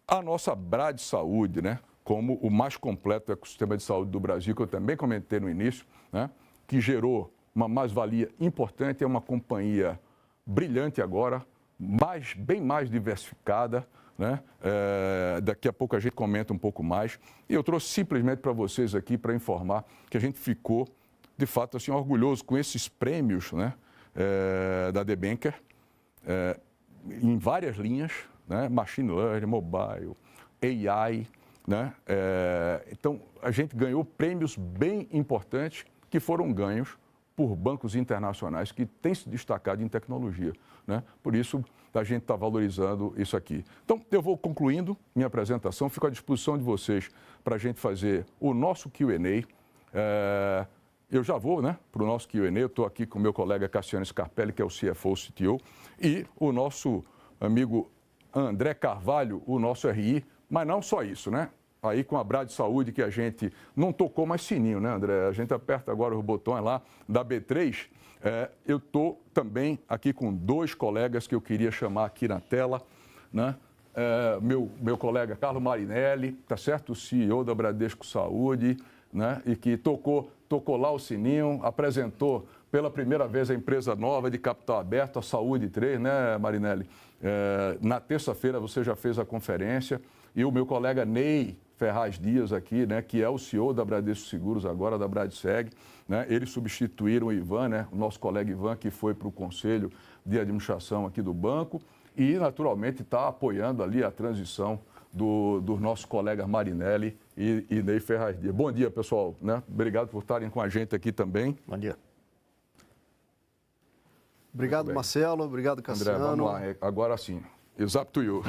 a nossa Brad Saúde, né, como o mais completo ecossistema de saúde do Brasil, que eu também comentei no início, né, que gerou uma mais-valia importante, é uma companhia brilhante agora, bem mais diversificada, né? Daqui a pouco a gente comenta um pouco mais. E eu trouxe simplesmente para vocês aqui para informar que a gente ficou, de fato, assim, orgulhoso com esses prêmios, né, da The Banker, em várias linhas, né, Machine Learning, Mobile, AI, né? Então, a gente ganhou prêmios bem importantes que foram ganhos por bancos internacionais que têm se destacado em tecnologia, né? Por isso, a gente está valorizando isso aqui. Então, eu vou concluindo minha apresentação, fico à disposição de vocês para a gente fazer o nosso Q&A. Eu já vou, né, para o nosso Q&A, eu estou aqui com o meu colega Cassiano Scarpelli, que é o CFO, CTO, e o nosso amigo André Carvalho, o nosso RI, mas não só isso, né? Aí com a Brad Saúde, que a gente não tocou mais sininho, né, André? A gente aperta agora os botões lá da B3. Eu estou também aqui com dois colegas que eu queria chamar aqui na tela, né? Meu colega Carlos Marinelli, tá certo? O CEO da Bradesco Saúde, né? E que tocou lá o sininho, apresentou pela primeira vez a empresa nova de capital aberto, a Saúde 3, né, Marinelli? Na terça-feira você já fez a conferência. E o meu colega Ney Ferraz Dias aqui, né, que é o CEO da Bradesco Seguros agora, da Bradseg, né? Eles substituíram o Ivan, né, o nosso colega Ivan, que foi para o Conselho de Administração aqui do banco e, naturalmente, está apoiando ali a transição dos nossos colegas Marinelli e Ney Ferraz Dias. Bom dia, pessoal, né? Obrigado por estarem com a gente aqui também. Bom dia. Obrigado, Marcelo. Obrigado, Cassiano. André, vamos lá. Agora sim. It's up to you.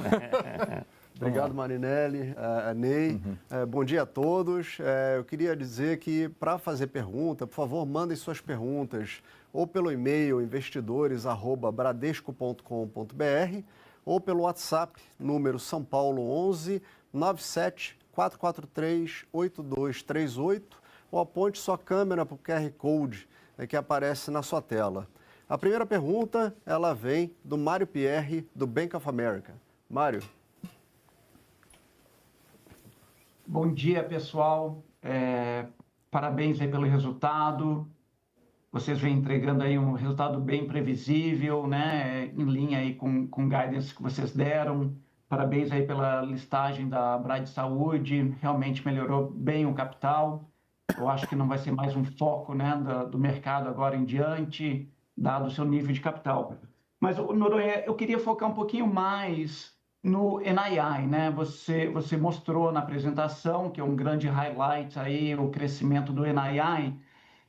Obrigado, Marinelli, Ney. Bom dia a todos. Eu queria dizer que, para fazer pergunta, por favor, mandem suas perguntas ou pelo e-mail investidores@bradesco.com.br ou pelo WhatsApp, número São Paulo 11 97 443 8238, ou aponte sua câmera para o QR Code que aparece na sua tela. A primeira pergunta, ela vem do Mário Pierre, do Bank of America. Mário. Bom dia, pessoal. Parabéns aí pelo resultado. Vocês vêm entregando aí um resultado bem previsível, né? Em linha aí com o guidance que vocês deram. Parabéns aí pela listagem da Brad Saúde. Realmente melhorou bem o capital. Eu acho que não vai ser mais um foco, né, do mercado agora em diante, dado o seu nível de capital. Mas, Noronha, eu queria focar um pouquinho mais no NII, né? Você mostrou na apresentação que é um grande highlight aí o crescimento do NII,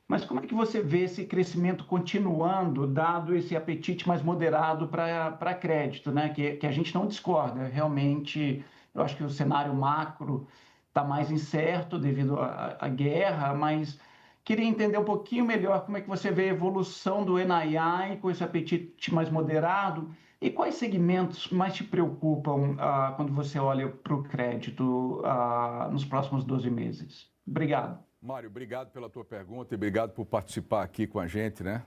mas como é que você vê esse crescimento continuando, dado esse apetite mais moderado para crédito, né? Que a gente não discorda, realmente, eu acho que o cenário macro está mais incerto devido à guerra, mas queria entender um pouquinho melhor como é que você vê a evolução do NII com esse apetite mais moderado. E quais segmentos mais te preocupam quando você olha para o crédito nos próximos 12 meses? Obrigado. Mário, obrigado pela tua pergunta e obrigado por participar aqui com a gente, né?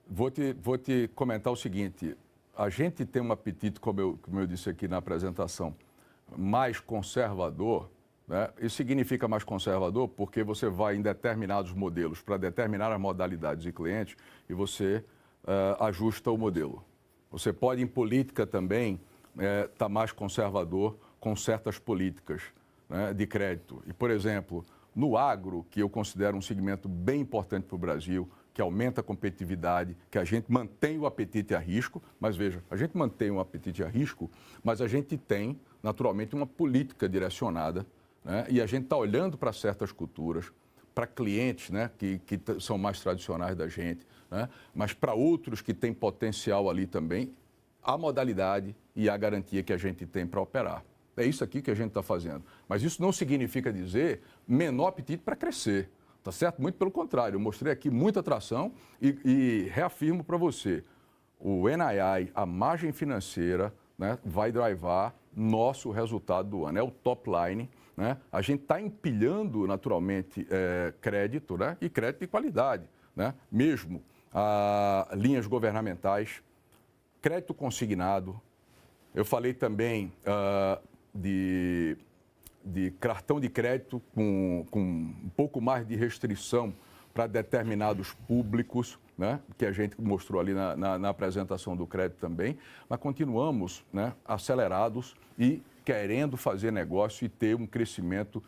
Vou te comentar o seguinte, a gente tem um apetite, como eu disse aqui na apresentação, mais conservador, né? Isso significa mais conservador porque você vai em determinados modelos para determinadas modalidades de clientes e você ajusta o modelo. Você pode, em política também, estar mais conservador com certas políticas, né, de crédito. E, por exemplo, no agro, que eu considero um segmento bem importante para o Brasil, que aumenta a competitividade, que a gente mantém o apetite a risco, mas veja, a gente mantém o apetite a risco, mas a gente tem, naturalmente, uma política direcionada, né, e a gente está olhando para certas culturas, para clientes, né, que são mais tradicionais da gente, né, mas para outros que têm potencial ali também, a modalidade e a garantia que a gente tem para operar. É isso aqui que a gente está fazendo. Mas isso não significa dizer menor apetite para crescer, tá certo? Muito pelo contrário, eu mostrei aqui muita atração e reafirmo para você, o NII, a margem financeira, né, vai drivar nosso resultado do ano. É o top line, né? A gente está empilhando, naturalmente, crédito, né? E crédito de qualidade, né? Mesmo linhas governamentais, crédito consignado. Eu falei também de cartão de crédito com um pouco mais de restrição para determinados públicos, né, que a gente mostrou ali na apresentação do crédito também, mas continuamos, né, acelerados e querendo fazer negócio e ter um crescimento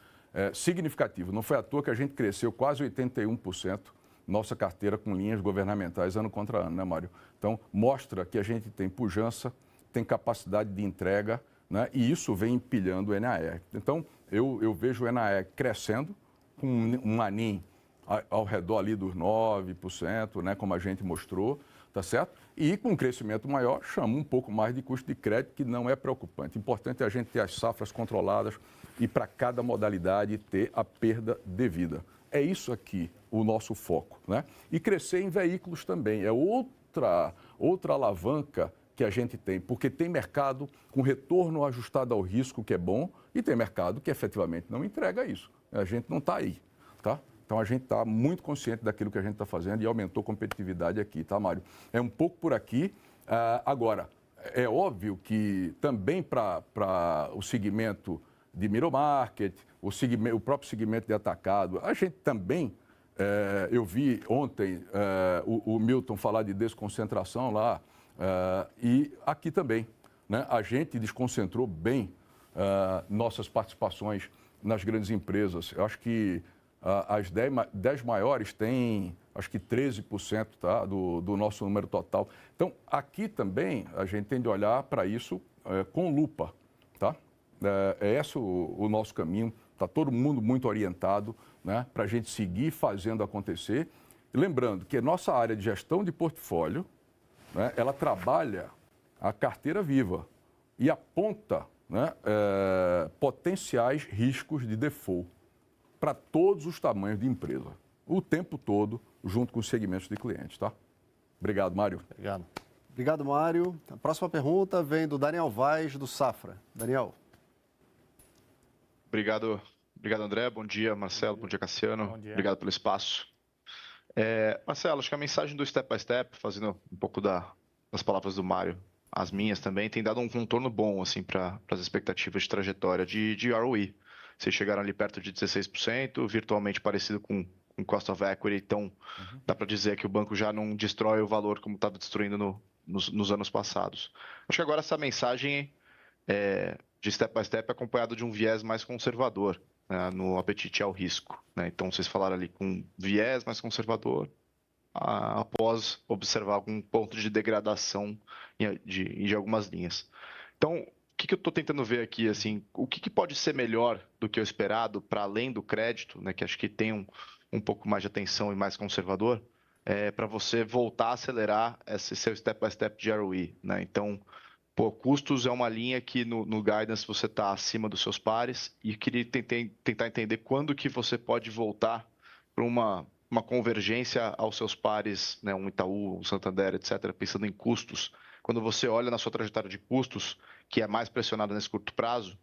significativo. Não foi à toa que a gente cresceu quase 81%, nossa carteira com linhas governamentais ano contra ano, né, Mário? Então, mostra que a gente tem pujança, tem capacidade de entrega, né, e isso vem empilhando o NAE. Então, eu vejo o NAE crescendo, com um ANIM ao redor ali dos 9%, né, como a gente mostrou, tá certo? E com um crescimento maior, chama um pouco mais de custo de crédito, que não é preocupante. O importante é a gente ter as safras controladas e para cada modalidade ter a perda devida. É isso aqui o nosso foco, né? E crescer em veículos também é outra alavanca que a gente tem, porque tem mercado com retorno ajustado ao risco, que é bom, e tem mercado que efetivamente não entrega isso. A gente não está aí, tá? Então, a gente está muito consciente daquilo que a gente está fazendo e aumentou a competitividade aqui, tá, Mário? É um pouco por aqui. Agora, é óbvio que também para o segmento de middle market, o próprio segmento de atacado, a gente também, eu vi ontem o Milton falar de desconcentração lá, e aqui também, né? A gente desconcentrou bem nossas participações nas grandes empresas. Eu acho que as 10 maiores têm, acho que 13%, tá, do nosso número total. Então, aqui também a gente tem de olhar para isso com lupa, tá? É esse o nosso caminho, está todo mundo muito orientado, né, para a gente seguir fazendo acontecer. E lembrando que a nossa área de gestão de portfólio, né, ela trabalha a carteira viva e aponta, né, potenciais riscos de default para todos os tamanhos de empresa, o tempo todo, junto com os segmentos de clientes, tá? Obrigado, Mário. Obrigado. Obrigado, Mário. A próxima pergunta vem do Daniel Vaz, do Safra. Daniel. Obrigado, André. Bom dia, Marcelo. Bom dia, Cassiano. Bom dia. Obrigado pelo espaço. Marcelo, acho que a mensagem do Step by Step, fazendo um pouco das palavras do Mário, as minhas também, tem dado um contorno bom assim, para as expectativas de trajetória de ROE. Vocês chegaram ali perto de 16%, virtualmente parecido com Cost of Equity, então dá para dizer que o banco já não destrói o valor como estava destruindo nos anos passados. Acho que agora essa mensagem de Step by Step é acompanhado de um viés mais conservador, né, no apetite ao risco, né? Então, vocês falaram ali com viés mais conservador, após observar algum ponto de degradação de algumas linhas. Então, o que eu estou tentando ver aqui, assim, o que pode ser melhor do que o esperado para além do crédito, né, que acho que tem um pouco mais de atenção e mais conservador, para você voltar a acelerar esse seu step by step de ROE, né? Então, custos é uma linha que no guidance você está acima dos seus pares e queria tentar entender quando que você pode voltar para uma convergência aos seus pares, né, um Itaú, um Santander, etc., pensando em custos. Quando você olha na sua trajetória de custos, que é mais pressionada nesse curto prazo,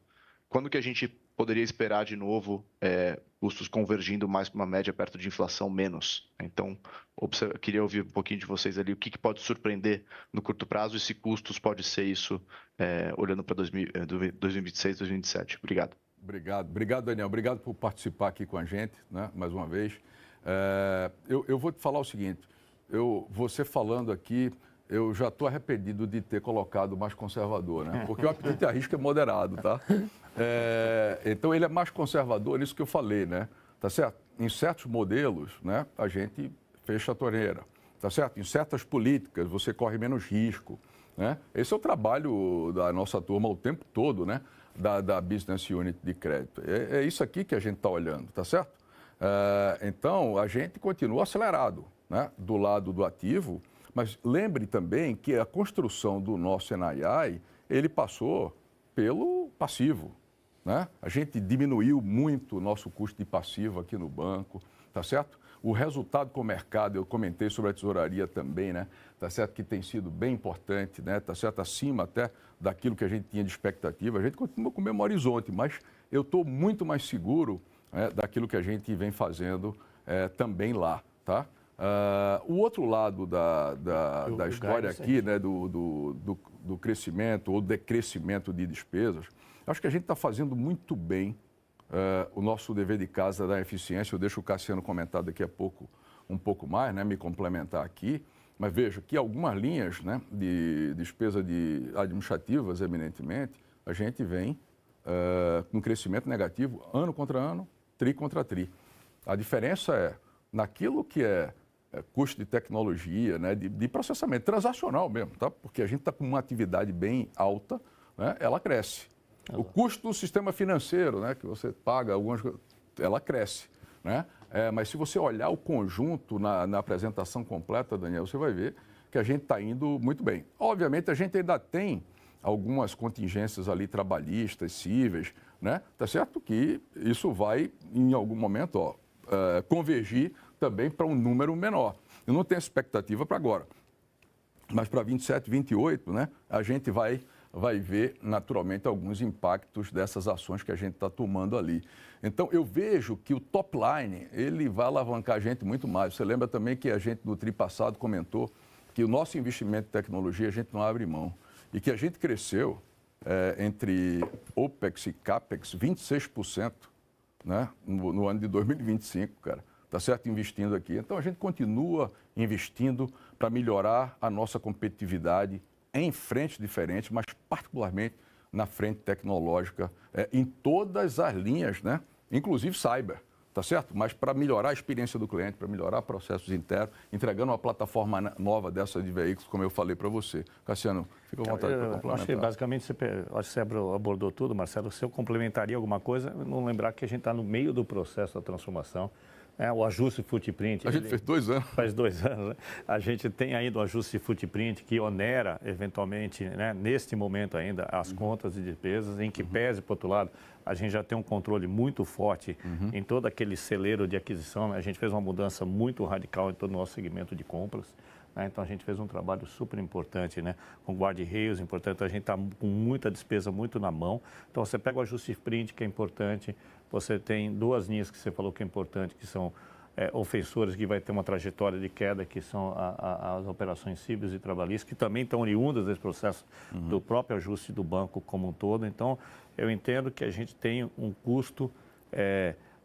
quando que a gente poderia esperar de novo custos convergindo mais para uma média perto de inflação menos? Então, queria ouvir um pouquinho de vocês ali, o que pode surpreender no curto prazo e se custos pode ser isso olhando para 2026, 2027. Obrigado. Obrigado, Daniel. Obrigado por participar aqui com a gente, né, mais uma vez. Eu vou te falar o seguinte, você falando aqui, eu já estou arrependido de ter colocado mais conservador, né? Porque o apetite a risco é moderado, tá? Então, ele é mais conservador, isso que eu falei, né? Tá certo? Em certos modelos, né, a gente fecha a torneira, tá certo? Em certas políticas, você corre menos risco, né? Esse é o trabalho da nossa turma o tempo todo, né? Da Business Unit de crédito. É isso aqui que a gente está olhando, tá certo? Então, a gente continua acelerado, né? Do lado do ativo, mas lembre também que a construção do nosso NII, ele passou pelo passivo, né? A gente diminuiu muito o nosso custo de passivo aqui no banco, tá certo? O resultado com o mercado, eu comentei sobre a tesouraria também, né? Tá certo que tem sido bem importante, né? Tá certo, acima até daquilo que a gente tinha de expectativa. A gente continua com o mesmo horizonte, mas eu estou muito mais seguro daquilo que a gente vem fazendo também lá, tá? O outro lado da história aqui, né, do crescimento ou decrescimento de despesas, acho que a gente está fazendo muito bem o nosso dever de casa da eficiência. Eu deixo o Cassiano comentar daqui a pouco um pouco mais, né, me complementar aqui. Mas veja que algumas linhas, né, de despesa administrativas, eminentemente, a gente vem com crescimento negativo ano contra ano, tri contra tri. A diferença é naquilo que é custo de tecnologia, né, de processamento transacional mesmo, tá? Porque a gente está com uma atividade bem alta, né, ela cresce. O custo do sistema financeiro, né, que você paga algumas coisas, ela cresce, né? Mas se você olhar o conjunto na apresentação completa, Daniel, você vai ver que a gente está indo muito bem. Obviamente, a gente ainda tem algumas contingências ali trabalhistas, cíveis, né? Tá certo que isso vai, em algum momento, convergir também para um número menor. Eu não tenho expectativa para agora, mas para 27, 28, né, a gente vai ver naturalmente alguns impactos dessas ações que a gente está tomando ali. Então, eu vejo que o top line, ele vai alavancar a gente muito mais. Você lembra também que a gente, no tri passado, comentou que o nosso investimento em tecnologia, a gente não abre mão. E que a gente cresceu entre OPEX e CAPEX 26%, né, no ano de 2025, cara. Tá certo? Investindo aqui. Então, a gente continua investindo para melhorar a nossa competitividade em frentes diferentes, mas particularmente na frente tecnológica, em todas as linhas, né? Inclusive cyber, tá certo? Mas para melhorar a experiência do cliente, para melhorar processos internos, entregando uma plataforma nova dessa de veículos, como eu falei para você. Cassiano, fica à vontade para complementar. Acho que basicamente você abordou tudo, Marcelo. Se eu complementaria alguma coisa, não lembrar que a gente está no meio do processo da transformação. O ajuste footprint. A gente fez 2 anos. Faz 2 anos, né? A gente tem ainda o ajuste footprint que onera, eventualmente, né, neste momento ainda, as contas e despesas, em que pese, por outro lado, a gente já tem um controle muito forte em todo aquele celeiro de aquisição. Né? A gente fez uma mudança muito radical em todo o nosso segmento de compras. Né? Então, a gente fez um trabalho super importante, né? Com guarda-reios importante. A gente está com muita despesa muito na mão. Então, você pega o ajuste sprint, que é importante. Você tem 2 linhas que você falou que é importante, que são ofensores, que vai ter uma trajetória de queda, que são as operações cíveis e trabalhistas, que também estão oriundas desse processo do próprio ajuste do banco como um todo. Então, eu entendo que a gente tem um custo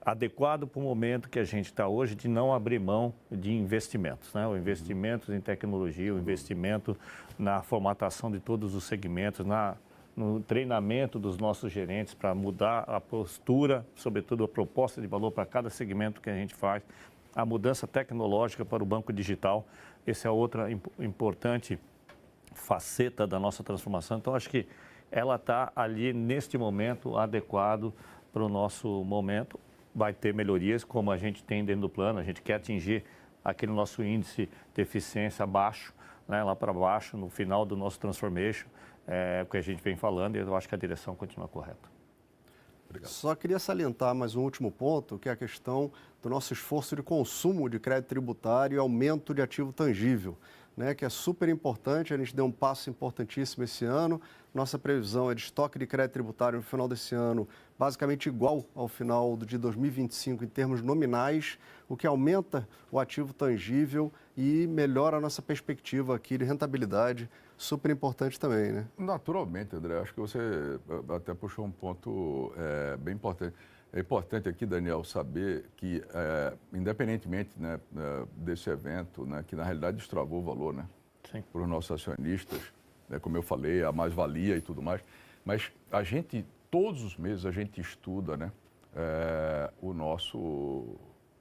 adequado para o momento que a gente está hoje de não abrir mão de investimentos, né? O investimento em tecnologia, o investimento na formatação de todos os segmentos, no treinamento dos nossos gerentes para mudar a postura, sobretudo a proposta de valor para cada segmento que a gente faz, a mudança tecnológica para o banco digital, essa é outra importante faceta da nossa transformação. Então, acho que ela está ali, neste momento, adequado para o nosso momento. Vai ter melhorias, como a gente tem dentro do plano, a gente quer atingir aquele nosso índice de eficiência abaixo, né, lá para baixo, no final do nosso transformation, o que a gente vem falando, e eu acho que a direção continua correta. Obrigado. Só queria salientar mais um último ponto, que é a questão do nosso esforço de consumo de crédito tributário e aumento de ativo tangível. né, que é super importante. A gente deu um passo importantíssimo esse ano. Nossa previsão é de estoque de crédito tributário no final desse ano basicamente igual ao final de 2025 em termos nominais, o que aumenta o ativo tangível e melhora a nossa perspectiva aqui de rentabilidade, super importante também, né? Naturalmente, André, acho que você até puxou um ponto bem importante. É importante aqui, Daniel, saber que, independentemente, né, desse evento, né, que na realidade destravou o valor, né, para os nossos acionistas, né, como eu falei, a mais-valia e tudo mais, mas a gente, todos os meses, a gente estuda, né, o nosso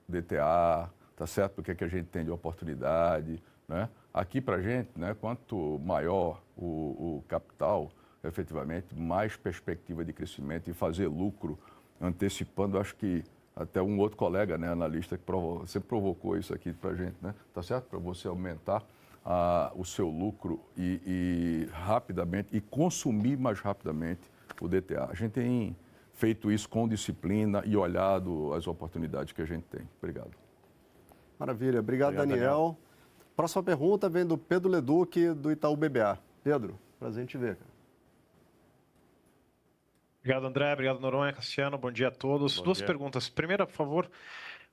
DTA, tá certo? O que é que a gente tem de oportunidade, né? Aqui para a gente, né, quanto maior o capital, efetivamente, mais perspectiva de crescimento e fazer lucro, antecipando, acho que até um outro colega, né, analista, que sempre provocou isso aqui para a gente, né? Tá certo? Para você aumentar o seu lucro e rapidamente, e consumir mais rapidamente o DTA. A gente tem feito isso com disciplina e olhado as oportunidades que a gente tem. Obrigado. Maravilha. Obrigado, Daniel. Próxima pergunta vem do Pedro Leduc, do Itaú BBA. Pedro, prazer em te ver, cara. Obrigado, André. Obrigado, Noronha, Cassiano. Bom dia a todos. Duas perguntas. Primeira, por favor,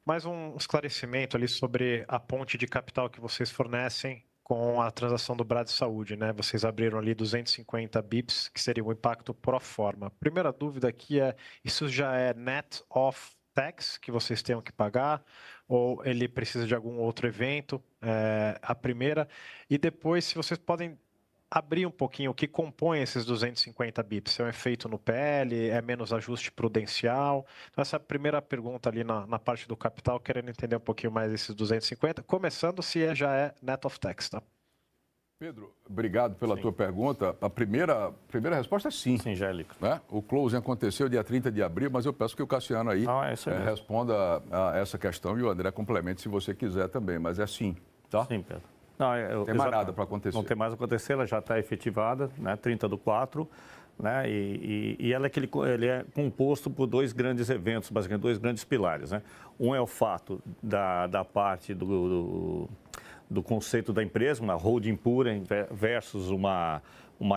mais um esclarecimento ali sobre a ponte de capital que vocês fornecem com a transação do Brad Saúde, né? Vocês abriram ali 250 bips, que seria o impacto pro forma. Primeira dúvida aqui é, isso já é net of tax que vocês tenham que pagar ou ele precisa de algum outro evento? A primeira. E depois, se vocês podem abrir um pouquinho o que compõe esses 250 bips. É um efeito no PL? É menos ajuste prudencial? Então, essa é a primeira pergunta ali na parte do capital, querendo entender um pouquinho mais esses 250, começando se já é net of tax, tá? Pedro, obrigado pela tua pergunta. A primeira resposta é sim. Sim, já é líquido. Né? O closing aconteceu dia 30 de abril, mas eu peço que o Cassiano aí responda a essa questão e o André complemente se você quiser também, mas é sim, tá? Sim, Pedro. Não tem mais nada para acontecer. Não tem mais a acontecer, ela já está efetivada, né, 30/4, né, e ele é composto por dois grandes eventos, basicamente dois grandes pilares, né. Um é o fato da parte do conceito da empresa, uma holding pura versus uma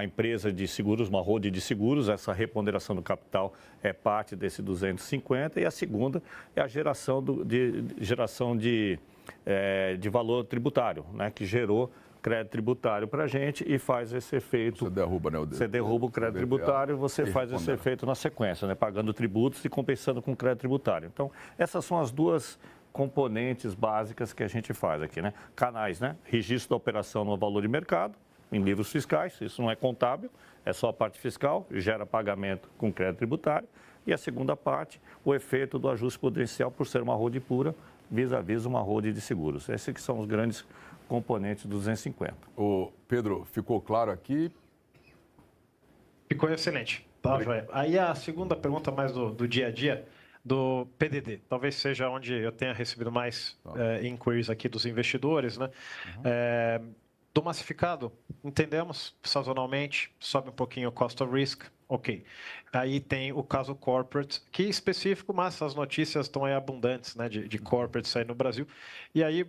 empresa de seguros, uma holding de seguros. Essa reponderação do capital é parte desse 250, e a segunda é a geração de valor tributário, né, que gerou crédito tributário para a gente e faz esse efeito. Você derruba, né? Você derruba o crédito tributário, você faz esse efeito na sequência, né, pagando tributos e compensando com crédito tributário. Então, essas são as duas componentes básicas que a gente faz aqui, né? Canais, né? Registro da operação no valor de mercado, em livros fiscais, isso não é contábil, é só a parte fiscal, gera pagamento com crédito tributário. E a segunda parte, o efeito do ajuste prudencial por ser uma holding pura, vis-à-vis uma holding de seguros. Esses que são os grandes componentes do 250. O Pedro, ficou claro aqui? Ficou excelente. Tá, joia. Aí a segunda pergunta mais do dia a dia, do PDD. Talvez seja onde eu tenha recebido mais inquiries aqui dos investidores, né? Uhum. Do massificado, entendemos, sazonalmente, sobe um pouquinho o cost of risk, ok. Aí tem o caso corporate, que é específico, mas as notícias estão aí abundantes, né, de corporates aí no Brasil. E aí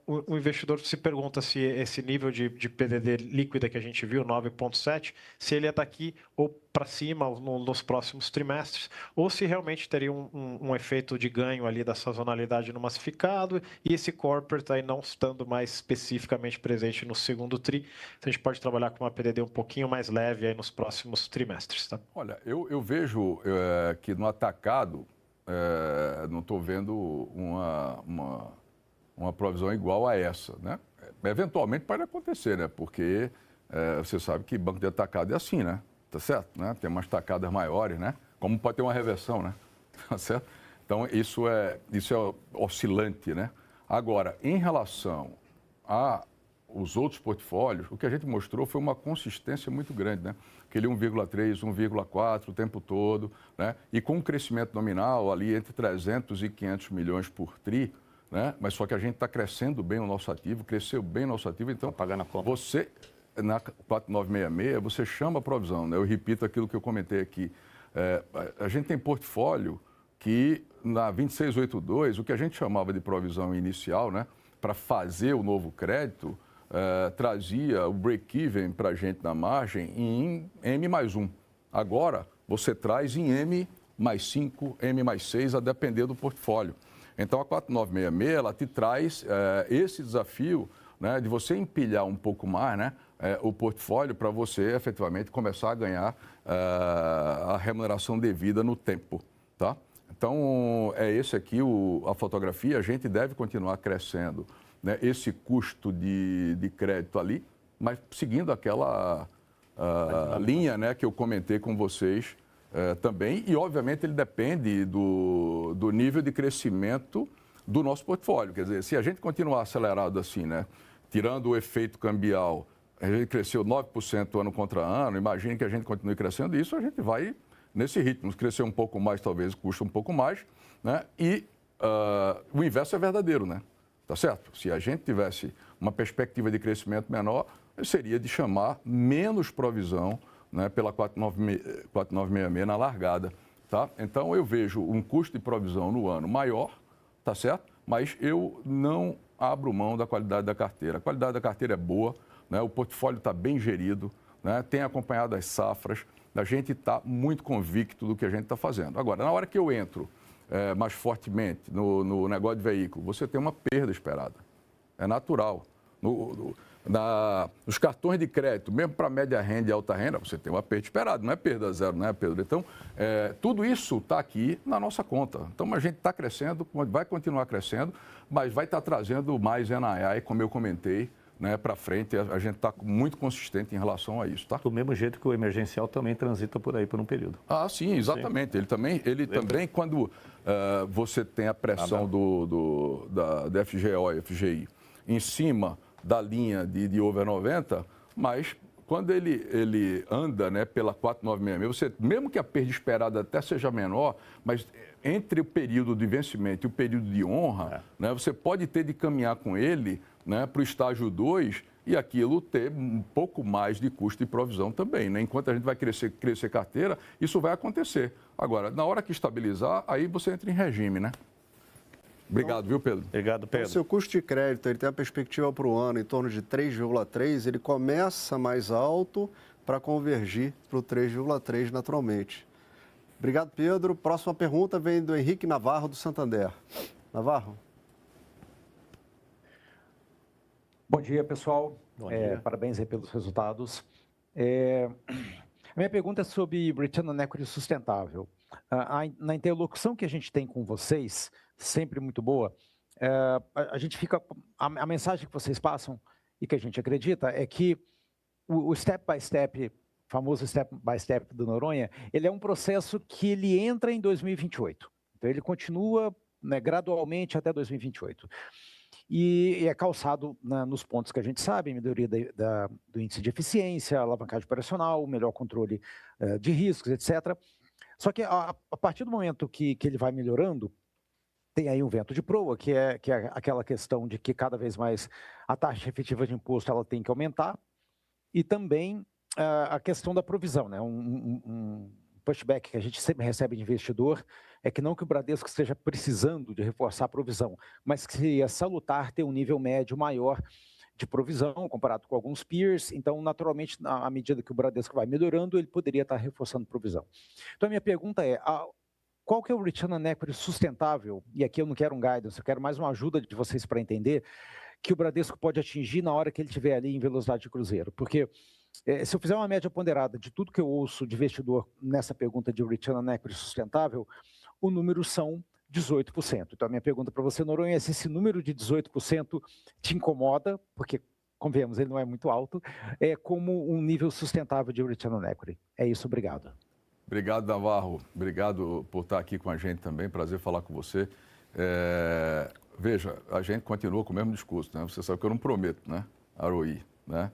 o investidor se pergunta se esse nível de PDD líquida que a gente viu, 9,7, se ele é daqui ou para cima nos próximos trimestres, ou se realmente teria um efeito de ganho ali da sazonalidade no massificado e esse corporate aí não estando mais especificamente presente no segundo tri, a gente pode trabalhar com uma PDD um pouquinho mais leve aí nos próximos trimestres, tá? Olha, eu vejo que no atacado não estou vendo uma provisão igual a essa, né? Eventualmente pode acontecer, né? Porque você sabe que banco de atacado é assim, né? Tá certo? Né? Tem umas tacadas maiores, né? Como pode ter uma reversão, né? Tá certo? Então, isso é oscilante, né? Agora, em relação aos outros portfólios, o que a gente mostrou foi uma consistência muito grande, né? Aquele 1,3, 1,4 o tempo todo, né? E com um crescimento nominal ali entre 300 e 500 milhões por tri, né? Mas só que a gente está crescendo bem o nosso ativo, cresceu bem o nosso ativo, então pagar na conta. Você, na 4966, você chama a provisão, né? Eu repito aquilo que eu comentei aqui. A gente tem portfólio que na 2682, o que a gente chamava de provisão inicial, né? Para fazer o novo crédito, trazia o break-even para a gente na margem em M+1. Agora, você traz em M+5, M+6, a depender do portfólio. Então, a 4966, ela te traz esse desafio, né, de você empilhar um pouco mais, né, o portfólio para você, efetivamente, começar a ganhar a remuneração devida no tempo, tá? Então, é esse aqui a fotografia. A gente deve continuar crescendo, né, esse custo de crédito ali, mas seguindo aquela linha, né, que eu comentei com vocês também. E, obviamente, ele depende do nível de crescimento do nosso portfólio. Quer dizer, se a gente continuar acelerado assim, né, tirando o efeito cambial, a gente cresceu 9% ano contra ano, imagine que a gente continue crescendo isso, a gente vai nesse ritmo. Se crescer um pouco mais, talvez custa um pouco mais, né? E o inverso é verdadeiro, né? Tá certo? Se a gente tivesse uma perspectiva de crescimento menor, seria de chamar menos provisão, né, pela 4966 na largada, tá? Então, eu vejo um custo de provisão no ano maior, tá certo? Mas eu não abro mão da qualidade da carteira. A qualidade da carteira é boa, né? O portfólio está bem gerido, né? Tem acompanhado as safras, a gente está muito convicto do que a gente está fazendo. Agora, na hora que eu entro mais fortemente no negócio de veículo, você tem uma perda esperada. É natural. Nos cartões de crédito, mesmo para média renda e alta renda, você tem uma perda esperada, não é perda zero, não é, Pedro? Então, tudo isso está aqui na nossa conta. Então, a gente está crescendo, vai continuar crescendo, mas vai estar trazendo mais NII, como eu comentei, né, para frente. A gente está muito consistente em relação a isso, tá? Do mesmo jeito que o emergencial também transita por aí por um período. Ah, sim, exatamente. Sim. Ele também, quando você tem a pressão da FGO e FGI em cima da linha de over 90, mas quando ele anda, né, pela 4966, mesmo que a perda esperada até seja menor, mas entre o período de vencimento e o período de honra, né, você pode ter de caminhar com ele, né, para o estágio 2 e aquilo ter um pouco mais de custo de provisão também, né? Enquanto a gente vai crescer carteira, isso vai acontecer. Agora, na hora que estabilizar, aí você entra em regime, né? Obrigado, viu, Pedro? Obrigado, Pedro. Então, se o custo de crédito ele tem a perspectiva para o ano em torno de 3,3, ele começa mais alto para convergir para o 3,3 naturalmente. Obrigado, Pedro. Próxima pergunta vem do Henrique Navarro, do Santander. Navarro. Bom dia, pessoal. Bom dia. Parabéns aí pelos resultados. A minha pergunta é sobre Return on Equity sustentável. Na interlocução que a gente tem com vocês, sempre muito boa, a gente fica... A mensagem que vocês passam e que a gente acredita é que o step by step, famoso step by step do Noronha, ele é um processo que ele entra em 2028. Então, ele continua, né, gradualmente até 2028. E é calçado nos pontos que a gente sabe, melhoria do índice de eficiência, alavancagem operacional, melhor controle de riscos, etc. Só que a partir do momento que ele vai melhorando, tem aí um vento de proa, que é aquela questão de que cada vez mais a taxa efetiva de imposto ela tem que aumentar, e também a questão da provisão, né? Um pushback que a gente sempre recebe de investidor é que não que o Bradesco esteja precisando de reforçar a provisão, mas que seria salutar ter um nível médio maior de provisão comparado com alguns peers. Então, naturalmente, à medida que o Bradesco vai melhorando, ele poderia estar reforçando provisão. Então, a minha pergunta é, qual que é o return on equity sustentável? E aqui eu não quero um guidance, eu quero mais uma ajuda de vocês para entender que o Bradesco pode atingir na hora que ele estiver ali em velocidade de cruzeiro. Porque se eu fizer uma média ponderada de tudo que eu ouço de investidor nessa pergunta de return on equity sustentável, o número são 18%. Então, a minha pergunta para você, Noronha, é se esse número de 18% te incomoda, porque, convenhamos, ele não é muito alto, como um nível sustentável de return on equity. É isso, obrigado. Obrigado, Navarro. Obrigado por estar aqui com a gente também. Prazer falar com você. Veja, a gente continua com o mesmo discurso, né? Você sabe que eu não prometo, né? ROI, né?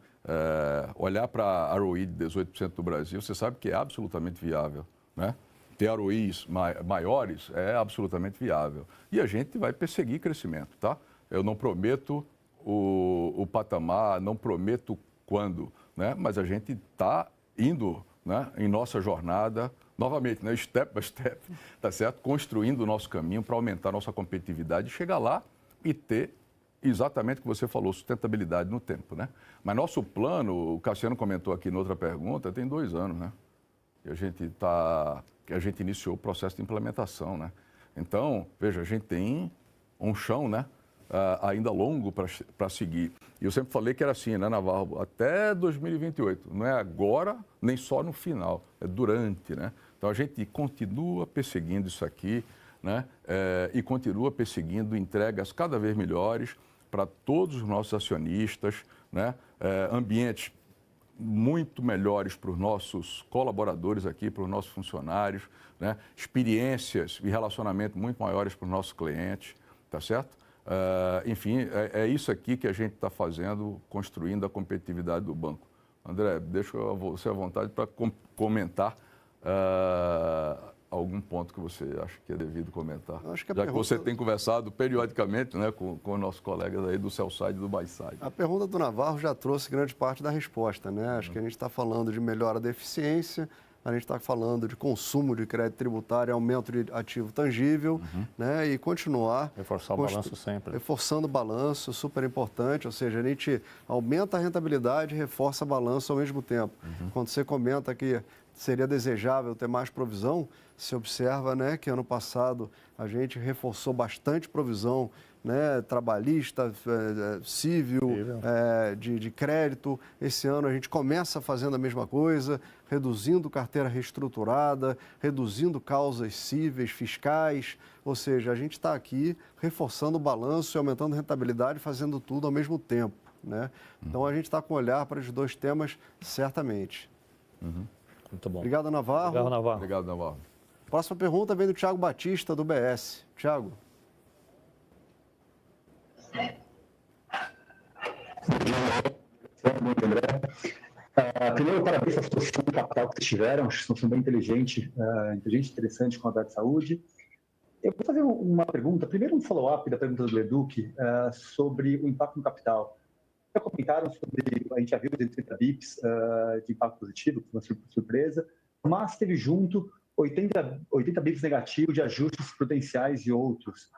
Olhar para a ROI de 18% do Brasil, você sabe que é absolutamente viável, né? Ter ROIs maiores é absolutamente viável. E a gente vai perseguir crescimento, tá? Eu não prometo o patamar, não prometo quando, né? Mas a gente está indo, né, em nossa jornada, novamente, né, step by step, tá certo? Construindo o nosso caminho para aumentar a nossa competitividade e chegar lá e ter exatamente o que você falou, sustentabilidade no tempo, né? Mas nosso plano, o Cassiano comentou aqui em outra pergunta, tem 2 anos, né? Que a gente iniciou o processo de implementação, né? Então, veja, a gente tem um chão, né? Ainda longo para seguir. E eu sempre falei que era assim, né, Navarro? Até 2028. Não é agora, nem só no final, é durante, né? Então, a gente continua perseguindo isso aqui, né? E continua perseguindo entregas cada vez melhores para todos os nossos acionistas, né? Ambientes muito melhores para os nossos colaboradores aqui, para os nossos funcionários, né? Experiências e relacionamento muito maiores para os nossos clientes, tá certo? Enfim, é isso aqui que a gente está fazendo, construindo a competitividade do banco. André, deixa você à vontade para comentar algum ponto que você acha que é devido comentar. Acho que já que você tem conversado periodicamente, né, com os nossos colegas aí do Sell-Side e do Buy-Side. A pergunta do Navarro já trouxe grande parte da resposta, né? Acho que a gente está falando de melhora da eficiência, a gente está falando de consumo de crédito tributário, aumento de ativo tangível, né? E continuar... Reforçar o balanço sempre. Reforçando o balanço, super importante, ou seja, a gente aumenta a rentabilidade e reforça o balanço ao mesmo tempo. Quando você comenta que seria desejável ter mais provisão, se observa, né, que ano passado a gente reforçou bastante provisão, né, trabalhista, civil, de crédito. Esse ano a gente começa fazendo a mesma coisa, reduzindo carteira reestruturada, reduzindo causas cíveis, fiscais, ou seja, a gente está aqui reforçando o balanço e aumentando a rentabilidade, fazendo tudo ao mesmo tempo, né? Então a gente está com olhar para os 2 temas, certamente. Muito bom. Obrigado, Navarro. Obrigado, Navarro. Obrigado, Navarro. Próxima pergunta vem do Thiago Batista, do BS. Thiago. Muito, André. Primeiro, parabéns pela situação de capital que vocês tiveram. Acho que são bem inteligente, interessante com a área de saúde. Eu vou fazer uma pergunta, primeiro um follow-up da pergunta do Leduc sobre o impacto no capital. Já comentaram sobre, a gente já viu os 30 bips de impacto positivo, que foi uma surpresa, mas teve junto 80 bips negativos de ajustes prudenciais e outros.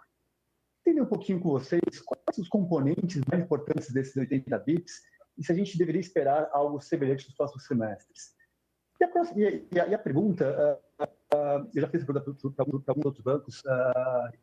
Entender um pouquinho com vocês quais os componentes mais importantes desses 80 bips e se a gente deveria esperar algo semelhante nos próximos semestres. E a pergunta, eu já fiz a pergunta para alguns outros bancos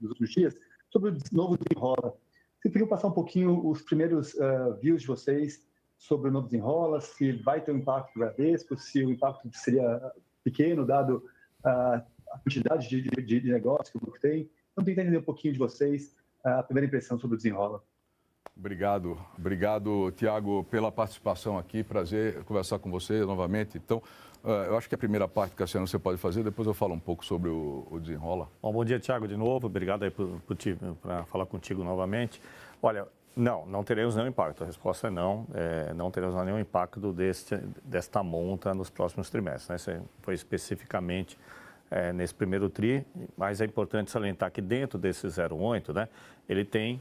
nos últimos dias, sobre o novo desenrola. Vocês podiam passar um pouquinho os primeiros views de vocês sobre o novo desenrola, se vai ter um impacto Bradesco, se o impacto seria pequeno, dado a quantidade de negócio que o banco tem. Então, tentar entender um pouquinho de vocês, a primeira impressão sobre o desenrola. Obrigado, Tiago, pela participação aqui. Prazer conversar com você novamente. Então, eu acho que a primeira parte, Cassiano, você pode fazer, depois eu falo um pouco sobre o desenrola. Bom dia, Tiago, de novo. Obrigado aí por falar contigo novamente. Olha, não teremos nenhum impacto. A resposta é não. Não teremos nenhum impacto desta monta nos próximos trimestres. Né? Isso foi especificamente nesse primeiro TRI, mas é importante salientar que dentro desse 0,8, né, ele tem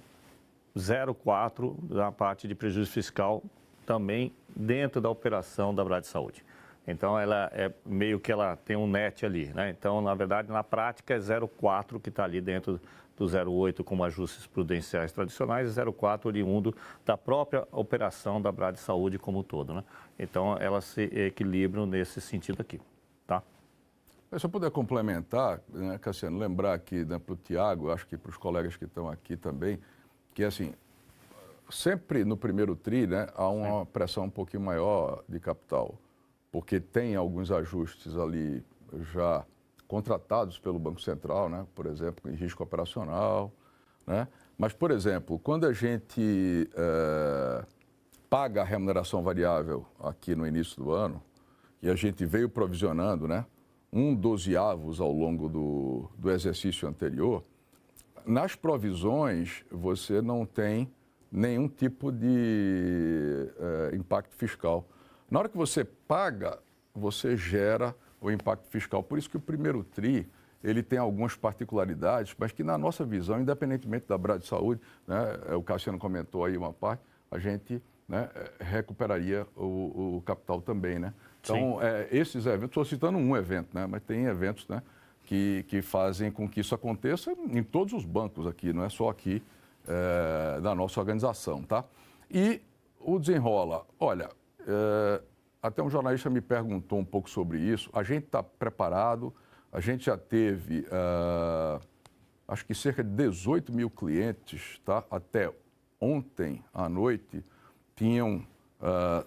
0,4 da parte de prejuízo fiscal também dentro da operação da Brad Saúde. Então, ela meio que ela tem um net ali, né? Então, na verdade, na prática é 0,4 que está ali dentro do 0,8 como ajustes prudenciais tradicionais e 0,4 oriundo da própria operação da Brad Saúde como um todo, né? Então, elas se equilibram nesse sentido aqui, tá? Se eu puder complementar, né, Cassiano, lembrar aqui, né, para o Tiago, acho que para os colegas que estão aqui também, que assim, sempre no primeiro TRI, né, há uma pressão um pouquinho maior de capital, porque tem alguns ajustes ali já contratados pelo Banco Central, né, por exemplo, em risco operacional, né? Mas, por exemplo, quando a gente paga a remuneração variável aqui no início do ano, e a gente veio provisionando, né, 1/12 ao longo do exercício anterior, nas provisões você não tem nenhum tipo de impacto fiscal. Na hora que você paga, você gera o impacto fiscal. Por isso que o primeiro TRI, ele tem algumas particularidades, mas que na nossa visão, independentemente da Brad Saúde, né, o Cassiano comentou aí uma parte, a gente, né, recuperaria o capital também, né? Então, esses eventos, estou citando um evento, né, mas tem eventos, né, que fazem com que isso aconteça em todos os bancos aqui, não é só aqui da nossa organização, tá? E o desenrola, olha, até um jornalista me perguntou um pouco sobre isso, a gente está preparado, a gente já teve, acho que cerca de 18 mil clientes, tá? Até ontem à noite, tinham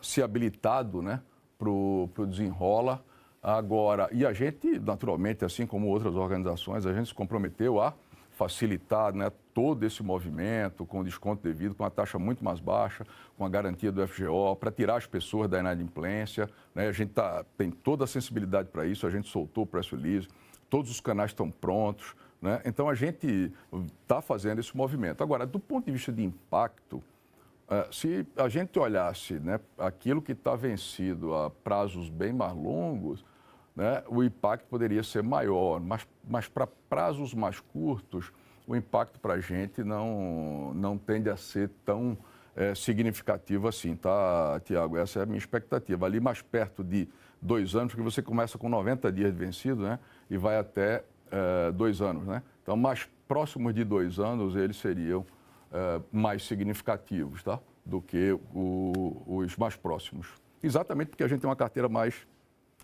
se habilitado, né, para o desenrola. Agora, e a gente, naturalmente, assim como outras organizações, a gente se comprometeu a facilitar, né, todo esse movimento com desconto devido, com a taxa muito mais baixa, com a garantia do FGO, para tirar as pessoas da inadimplência. Né? A gente tem toda a sensibilidade para isso, a gente soltou o press release, todos os canais estão prontos. Né? Então, a gente está fazendo esse movimento. Agora, do ponto de vista de impacto, se a gente olhasse, né, aquilo que está vencido a prazos bem mais longos, né, o impacto poderia ser maior, mas para prazos mais curtos, o impacto para a gente não tende a ser tão significativo assim, tá, Tiago? Essa é a minha expectativa. Ali mais perto de 2 anos, porque você começa com 90 dias de vencido, né, e vai até 2 anos. Né? Então, mais próximos de 2 anos, eles seriam mais significativos, tá, do que os mais próximos. Exatamente porque a gente tem uma carteira mais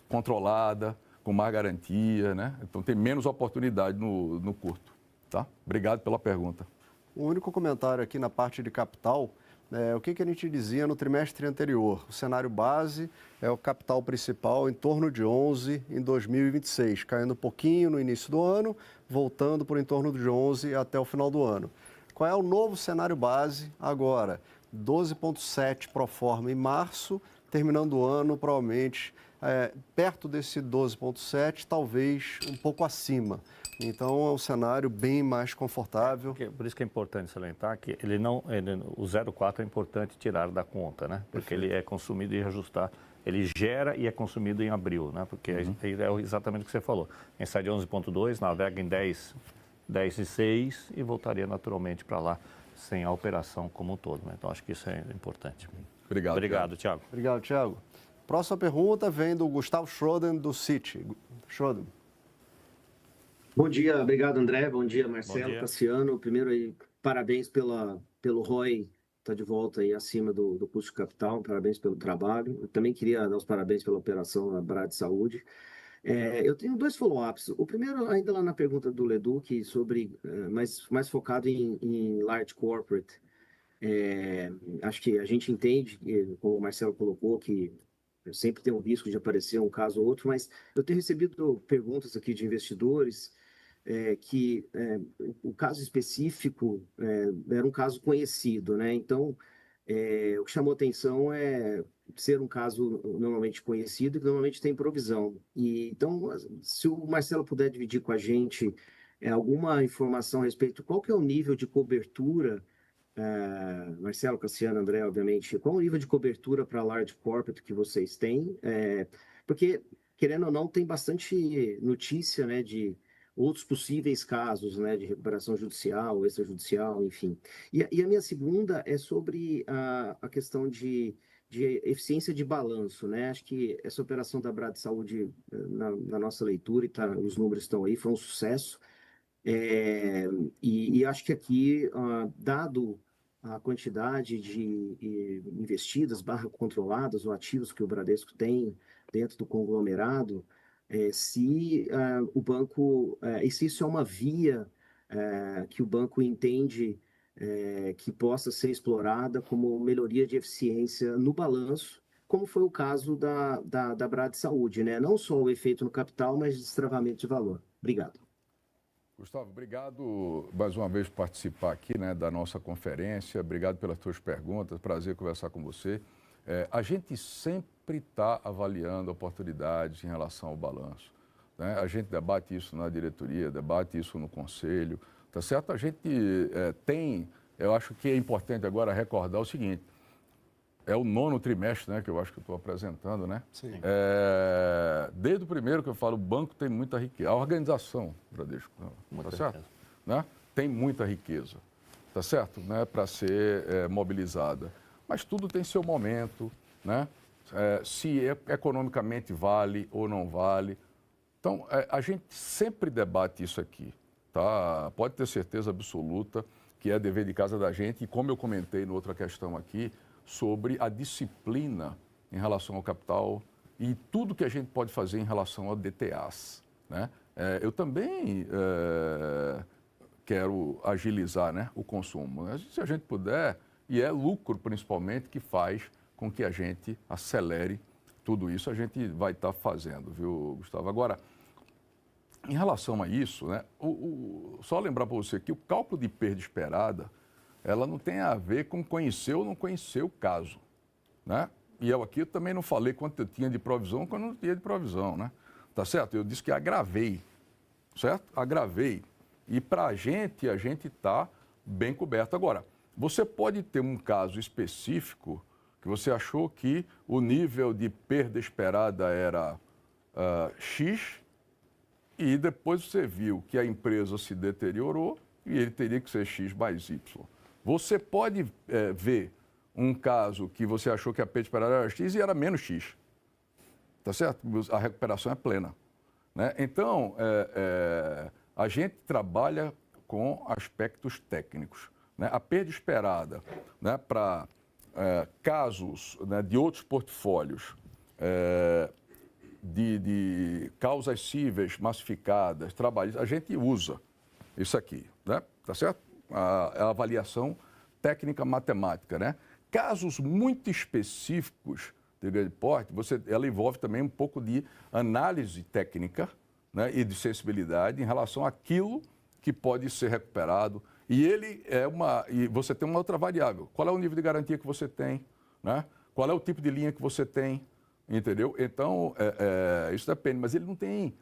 controlada, com mais garantia, né? Então tem menos oportunidade no curto, tá? Obrigado pela pergunta. O único comentário aqui na parte de capital, o que a gente dizia no trimestre anterior? O cenário base é o capital principal em torno de 11 em 2026, caindo um pouquinho no início do ano, voltando por em torno de 11 até o final do ano. Qual é o novo cenário base agora? 12,7 pro forma em março, terminando o ano provavelmente perto desse 12,7, talvez um pouco acima. Então, é um cenário bem mais confortável. Por isso que é importante salientar que o 0,4 é importante tirar da conta, né? Porque ele é consumido e reajustar. Ele gera e é consumido em abril, né? Porque é exatamente o que você falou. Quem sai de 11,2, navega em 10,6 e voltaria naturalmente para lá sem a operação como um todo. Né? Então, acho que isso é importante. Obrigado, Thiago. Obrigado, Thiago. Próxima pergunta vem do Gustavo Schroden, do Citi. Schroden. Bom dia, obrigado, André. Bom dia, Marcelo, Cassiano. Primeiro, aí, parabéns pelo ROI, está de volta aí acima do custo de capital. Parabéns pelo trabalho. Eu também queria dar os parabéns pela operação na Brad Saúde. Eu tenho 2 follow-ups. O primeiro, ainda lá na pergunta do Leduc, sobre mais focado em large corporate. Acho que a gente entende, como o Marcelo colocou, que sempre tem um risco de aparecer um caso ou outro, mas eu tenho recebido perguntas aqui de investidores que o caso específico era um caso conhecido, né? Então, o que chamou atenção é ser um caso normalmente conhecido e que normalmente tem provisão. Então, se o Marcelo puder dividir com a gente alguma informação a respeito, qual que é o nível de cobertura, Marcelo, Cassiano, André, obviamente, qual o nível de cobertura para large corporate que vocês têm? Porque, querendo ou não, tem bastante notícia, né, de outros possíveis casos, né, de recuperação judicial, extrajudicial, enfim. E a minha segunda é sobre a questão de eficiência de balanço, né? Acho que essa operação da Brad Saúde, na nossa leitura, os números estão aí, foi um sucesso. E acho que aqui, dado a quantidade de investidas, controladas ou ativos que o Bradesco tem dentro do conglomerado, se o banco, e se isso é uma via que o banco entende que possa ser explorada como melhoria de eficiência no balanço, como foi o caso da Brad Saúde, né? Não só o efeito no capital, mas destravamento de valor. Obrigado. Gustavo, obrigado mais uma vez por participar aqui, né, da nossa conferência. Obrigado pelas tuas perguntas. Prazer conversar com você. A gente sempre está avaliando oportunidades em relação ao balanço. Né? A gente debate isso na diretoria, debate isso no conselho. Tá certo? A gente eu acho que é importante agora recordar o seguinte. É o 9º trimestre, né, que eu acho que eu estou apresentando, né? Sim. Desde o primeiro que eu falo, o banco tem muita riqueza. A organização, Bradesco, tá certo? Né? Tem muita riqueza, tá certo? Né? Para ser mobilizada. Mas tudo tem seu momento, né? Se economicamente vale ou não vale. Então, a gente sempre debate isso aqui, tá? Pode ter certeza absoluta que é dever de casa da gente, e como eu comentei na outra questão aqui, sobre a disciplina em relação ao capital e tudo que a gente pode fazer em relação ao DTAs, né? Eu também quero agilizar, né, o consumo. Se a gente puder, e é lucro principalmente que faz com que a gente acelere tudo isso, a gente vai estar fazendo, viu, Gustavo? Agora, em relação a isso, né, só lembrar para você que o cálculo de perda esperada, ela não tem a ver com conhecer ou não conhecer o caso, né? E eu aqui também não falei quanto eu tinha de provisão, quando eu não tinha de provisão, né? Tá certo? Eu disse que agravei, certo? Agravei. E para a gente está bem coberto. Agora, você pode ter um caso específico que você achou que o nível de perda esperada era X, e depois você viu que a empresa se deteriorou e ele teria que ser X mais Y. Você pode ver um caso que você achou que a perda esperada era X e era menos X. Tá certo? A recuperação é plena, né? Então, a gente trabalha com aspectos técnicos, né? A perda esperada, né, para casos, né, de outros portfólios, de causas cíveis massificadas, trabalhistas, a gente usa isso aqui, né? Tá certo? A avaliação técnica matemática, né? Casos muito específicos de grande porte, ela envolve também um pouco de análise técnica, né, e de sensibilidade em relação àquilo que pode ser recuperado. E e você tem uma outra variável. Qual é o nível de garantia que você tem, né? Qual é o tipo de linha que você tem, entendeu? Então, isso depende, mas ele não tem...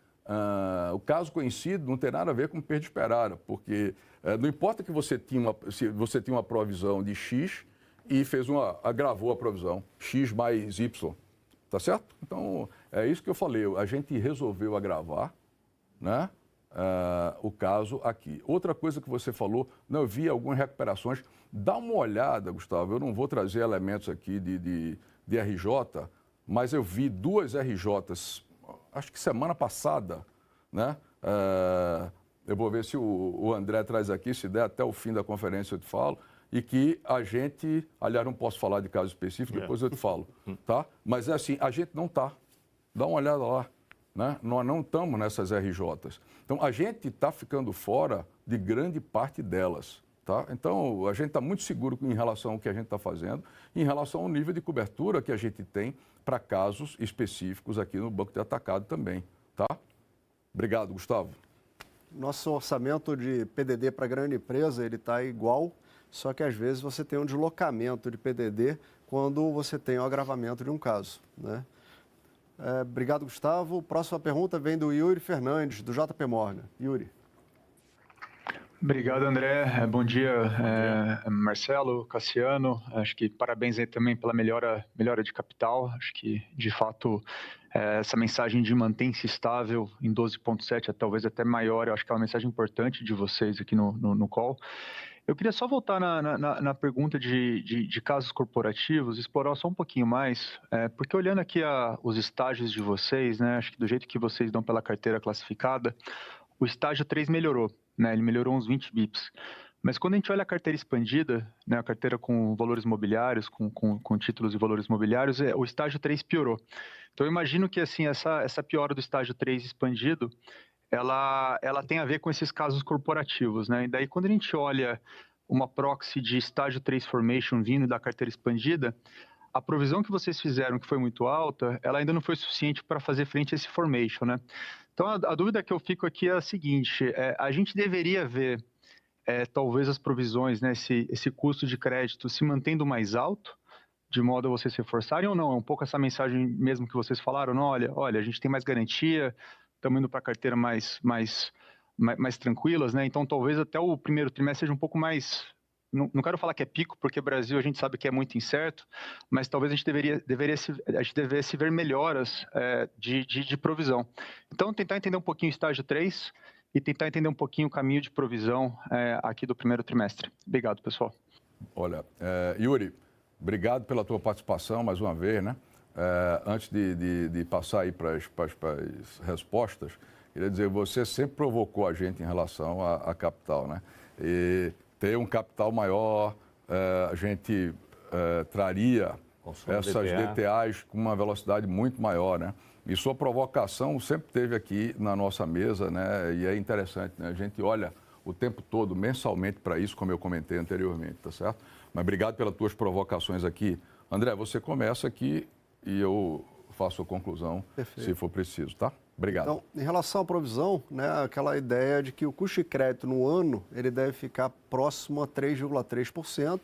o caso conhecido não tem nada a ver com perda esperada, porque não importa que se você tinha uma provisão de X e agravou a provisão, X mais Y, tá certo? Então, é isso que eu falei, a gente resolveu agravar, né, o caso aqui. Outra coisa que você falou, eu vi algumas recuperações, dá uma olhada, Gustavo, eu não vou trazer elementos aqui de RJ, mas eu vi 2 RJs, acho que semana passada, né? Eu vou ver se o André traz aqui, se der até o fim da conferência eu te falo, e que a gente, aliás, não posso falar de caso específico, depois eu te falo, tá? Mas é assim, a gente não está, dá uma olhada lá, né? Nós não estamos nessas RJs. Então, a gente está ficando fora de grande parte delas, tá? Então, a gente está muito seguro em relação ao que a gente está fazendo, em relação ao nível de cobertura que a gente tem para casos específicos aqui no Banco de Atacado também, tá? Obrigado, Gustavo. Nosso orçamento de PDD para grande empresa, ele está igual, só que às vezes você tem um deslocamento de PDD quando você tem o agravamento de um caso, né? Obrigado, Gustavo. Próxima pergunta vem do Yuri Fernandes, do JP Morgan. Yuri. Obrigado, André. Bom dia, Marcelo, Cassiano. Acho que parabéns aí também pela melhora de capital. Acho que, de fato, essa mensagem de mantém-se estável em 12,7 é talvez até maior. Eu acho que é uma mensagem importante de vocês aqui no call. Eu queria só voltar na pergunta de casos corporativos, explorar só um pouquinho mais, porque olhando aqui os estágios de vocês, né, acho que do jeito que vocês dão pela carteira classificada, o estágio 3 melhorou, né, ele melhorou uns 20 bips. Mas quando a gente olha a carteira expandida, né, a carteira com valores imobiliários, com títulos e valores imobiliários, o estágio 3 piorou. Então eu imagino que assim, essa piora do estágio 3 expandido, ela tem a ver com esses casos corporativos, né? E daí, quando a gente olha uma proxy de estágio 3 formation vindo da carteira expandida, a provisão que vocês fizeram, que foi muito alta, ela ainda não foi suficiente para fazer frente a esse formation, né? Então, a dúvida que eu fico aqui é a seguinte, a gente deveria ver, talvez, as provisões, né, esse custo de crédito se mantendo mais alto, de modo a vocês se reforçarem ou não? É um pouco essa mensagem mesmo que vocês falaram, não, olha, a gente tem mais garantia, estamos indo para a carteira mais tranquilas, né? Então, talvez até o primeiro trimestre seja um pouco mais... Não quero falar que é pico, porque o Brasil a gente sabe que é muito incerto, mas talvez a gente devesse ver melhoras de provisão. Então, tentar entender um pouquinho o estágio 3 e tentar entender um pouquinho o caminho de provisão aqui do primeiro trimestre. Obrigado, pessoal. Olha, Yuri, obrigado pela tua participação mais uma vez, né? Antes de passar aí para as respostas, queria dizer, você sempre provocou a gente em relação à capital, né? E ter um capital maior, a gente traria essas DTAs com uma velocidade muito maior, né? E sua provocação sempre teve aqui na nossa mesa, né? E é interessante, né? A gente olha o tempo todo, mensalmente, para isso, como eu comentei anteriormente, tá certo? Mas obrigado pelas tuas provocações aqui. André, você começa aqui e eu faço a conclusão, se for preciso, tá? Obrigado. Então, em relação à provisão, né, aquela ideia de que o custo de crédito no ano ele deve ficar próximo a 3,3%,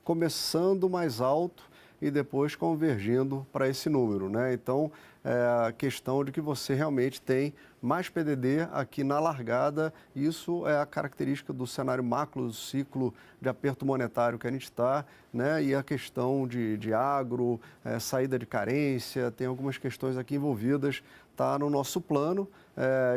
começando mais alto e depois convergindo para esse número, né? Então, a questão de que você realmente tem mais PDD aqui na largada, isso é a característica do cenário macro do ciclo de aperto monetário que a gente está, né? E a questão de agro, saída de carência, tem algumas questões aqui envolvidas, está no nosso plano,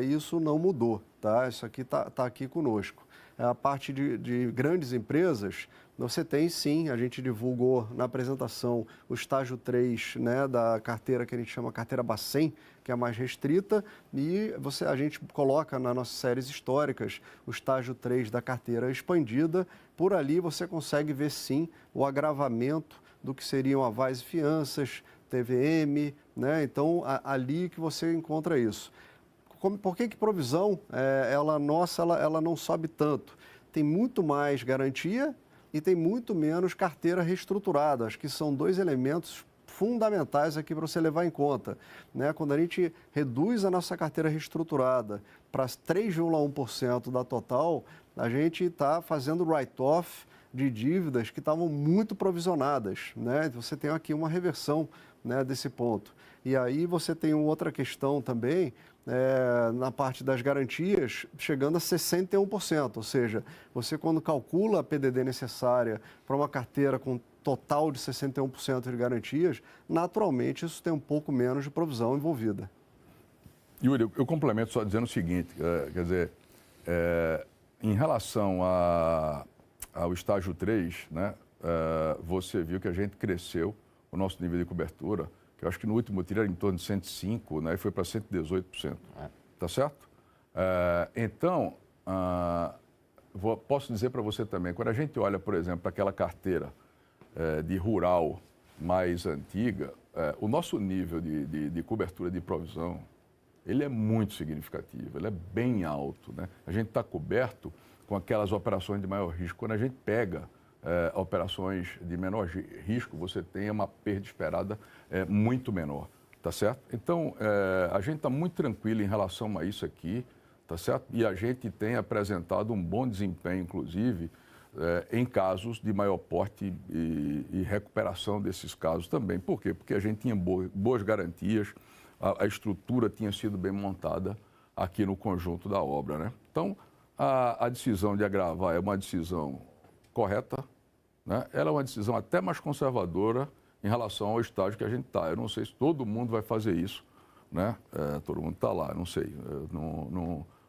isso não mudou, tá? Isso aqui está aqui conosco. A parte de grandes empresas, você tem sim, a gente divulgou na apresentação o estágio 3, né, da carteira que a gente chama carteira Bacen, que é a mais restrita, e a gente coloca nas nossas séries históricas o estágio 3 da carteira expandida. Por ali você consegue ver sim o agravamento do que seriam avais e fianças, TVM, né? Então ali que você encontra isso. Por que provisão, ela não sobe tanto? Tem muito mais garantia e tem muito menos carteira reestruturada. Acho que são dois elementos fundamentais aqui para você levar em conta, né? Quando a gente reduz a nossa carteira reestruturada para 3,1% da total, a gente está fazendo write-off de dívidas que estavam muito provisionadas, né? Você tem aqui uma reversão, né, desse ponto. E aí você tem outra questão também, na parte das garantias, chegando a 61%, ou seja, você quando calcula a PDD necessária para uma carteira com total de 61% de garantias, naturalmente isso tem um pouco menos de provisão envolvida. Yuri, eu complemento só dizendo o seguinte, quer dizer, em relação ao estágio 3, né, você viu que a gente cresceu o nosso nível de cobertura, que eu acho que no último tiro era em torno de 105%, né, e foi para 118%. Tá certo? Então, posso dizer para você também, quando a gente olha, por exemplo, para aquela carteira de rural mais antiga, o nosso nível de cobertura de provisão, ele é muito significativo, ele é bem alto, né? A gente está coberto com aquelas operações de maior risco. Quando a gente pega operações de menor risco, você tem uma perda esperada muito menor, tá certo? Então, a gente está muito tranquilo em relação a isso aqui, tá certo? E a gente tem apresentado um bom desempenho, inclusive, em casos de maior porte e recuperação desses casos também. Por quê? Porque a gente tinha boas garantias, a estrutura tinha sido bem montada aqui no conjunto da obra, né? Então, a decisão de agravar é uma decisão correta, né? Ela é uma decisão até mais conservadora em relação ao estágio que a gente está. Eu não sei se todo mundo vai fazer isso, né? Todo mundo está lá, não sei.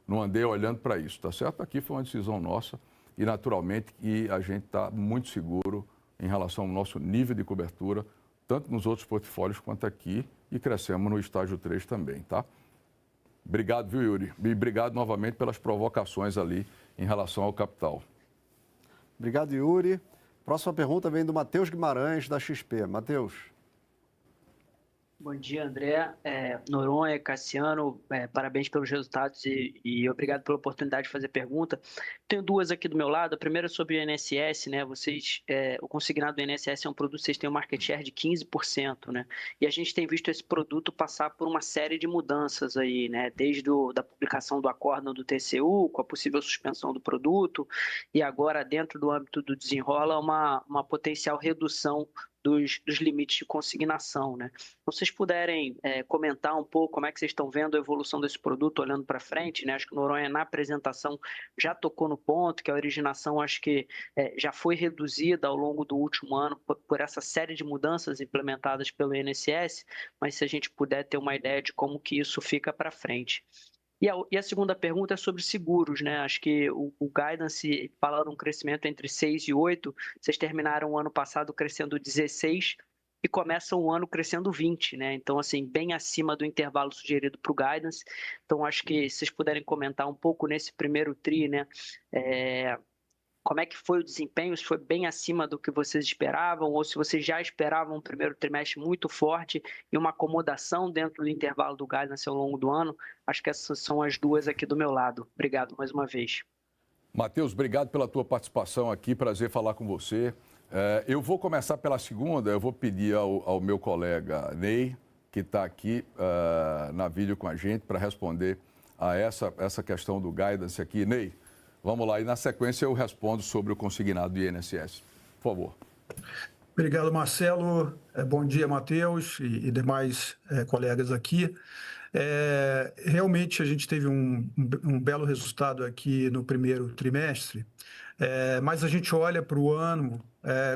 Não andei olhando para isso, tá certo? Aqui foi uma decisão nossa e, naturalmente, que a gente está muito seguro em relação ao nosso nível de cobertura, tanto nos outros portfólios quanto aqui, e crescemos no estágio 3 também, tá? Obrigado, viu, Yuri? E obrigado novamente pelas provocações ali em relação ao capital. Obrigado, Yuri. Próxima pergunta vem do Matheus Guimarães, da XP. Matheus. Bom dia, André. Noronha, Cassiano, parabéns pelos resultados e obrigado pela oportunidade de fazer pergunta. Tenho duas aqui do meu lado. A primeira é sobre o INSS, né? O consignado do INSS é um produto que vocês têm um market share de 15%, né? E a gente tem visto esse produto passar por uma série de mudanças aí, né? Desde da publicação do acórdão do TCU, com a possível suspensão do produto, e agora, dentro do âmbito do Desenrola, uma potencial redução dos limites de consignação, né? Então, se vocês puderem comentar um pouco como é que vocês estão vendo a evolução desse produto olhando para frente, né? Acho que o Noronha, na apresentação, já tocou no ponto que a originação, acho que já foi reduzida ao longo do último ano por essa série de mudanças implementadas pelo INSS, mas se a gente puder ter uma ideia de como que isso fica para frente. E a segunda pergunta é sobre seguros, né? Acho que o guidance fala um crescimento entre 6 e 8, vocês terminaram o ano passado crescendo 16 e começam o ano crescendo 20, né? Então, assim, bem acima do intervalo sugerido para o guidance. Então, acho que se vocês puderem comentar um pouco nesse primeiro TRI, né? como é que foi o desempenho, se foi bem acima do que vocês esperavam, ou se vocês já esperavam um primeiro trimestre muito forte e uma acomodação dentro do intervalo do guidance ao longo do ano. Acho que essas são as duas aqui do meu lado. Obrigado mais uma vez. Matheus, obrigado pela tua participação aqui, prazer falar com você. Eu vou começar pela segunda, eu vou pedir ao meu colega Ney, que está aqui na vídeo com a gente, para responder a essa questão do guidance aqui. Ney, vamos lá, e na sequência eu respondo sobre o consignado do INSS. Por favor. Obrigado, Marcelo. Bom dia, Matheus e demais colegas aqui. Realmente a gente teve um belo resultado aqui no primeiro trimestre, mas a gente olha para o ano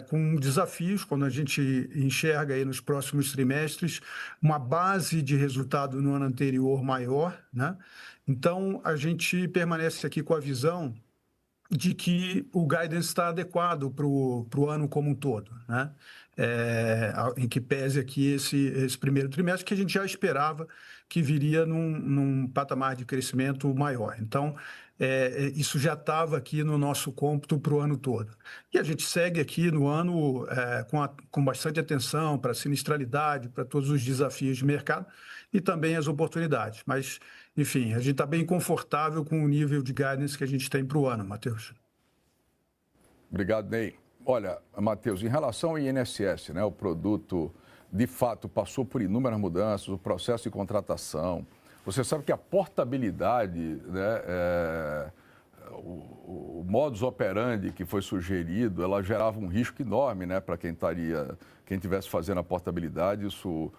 com desafios, quando a gente enxerga aí nos próximos trimestres uma base de resultado no ano anterior maior, né? Então, a gente permanece aqui com a visão de que o guidance está adequado para o ano como um todo, né? Em que pese aqui esse primeiro trimestre, que a gente já esperava que viria num patamar de crescimento maior. Então, isso já estava aqui no nosso cômputo para o ano todo. E a gente segue aqui no ano com bastante atenção para a sinistralidade, para todos os desafios de mercado e também as oportunidades. Mas, enfim, a gente está bem confortável com o nível de guidance que a gente tem para o ano, Matheus. Obrigado, Ney. Olha, Matheus, em relação ao INSS, né, o produto, de fato, passou por inúmeras mudanças, o processo de contratação. Você sabe que a portabilidade, né, o modus operandi que foi sugerido, ela gerava um risco enorme, né, para quem estivesse fazendo a portabilidade. Isso,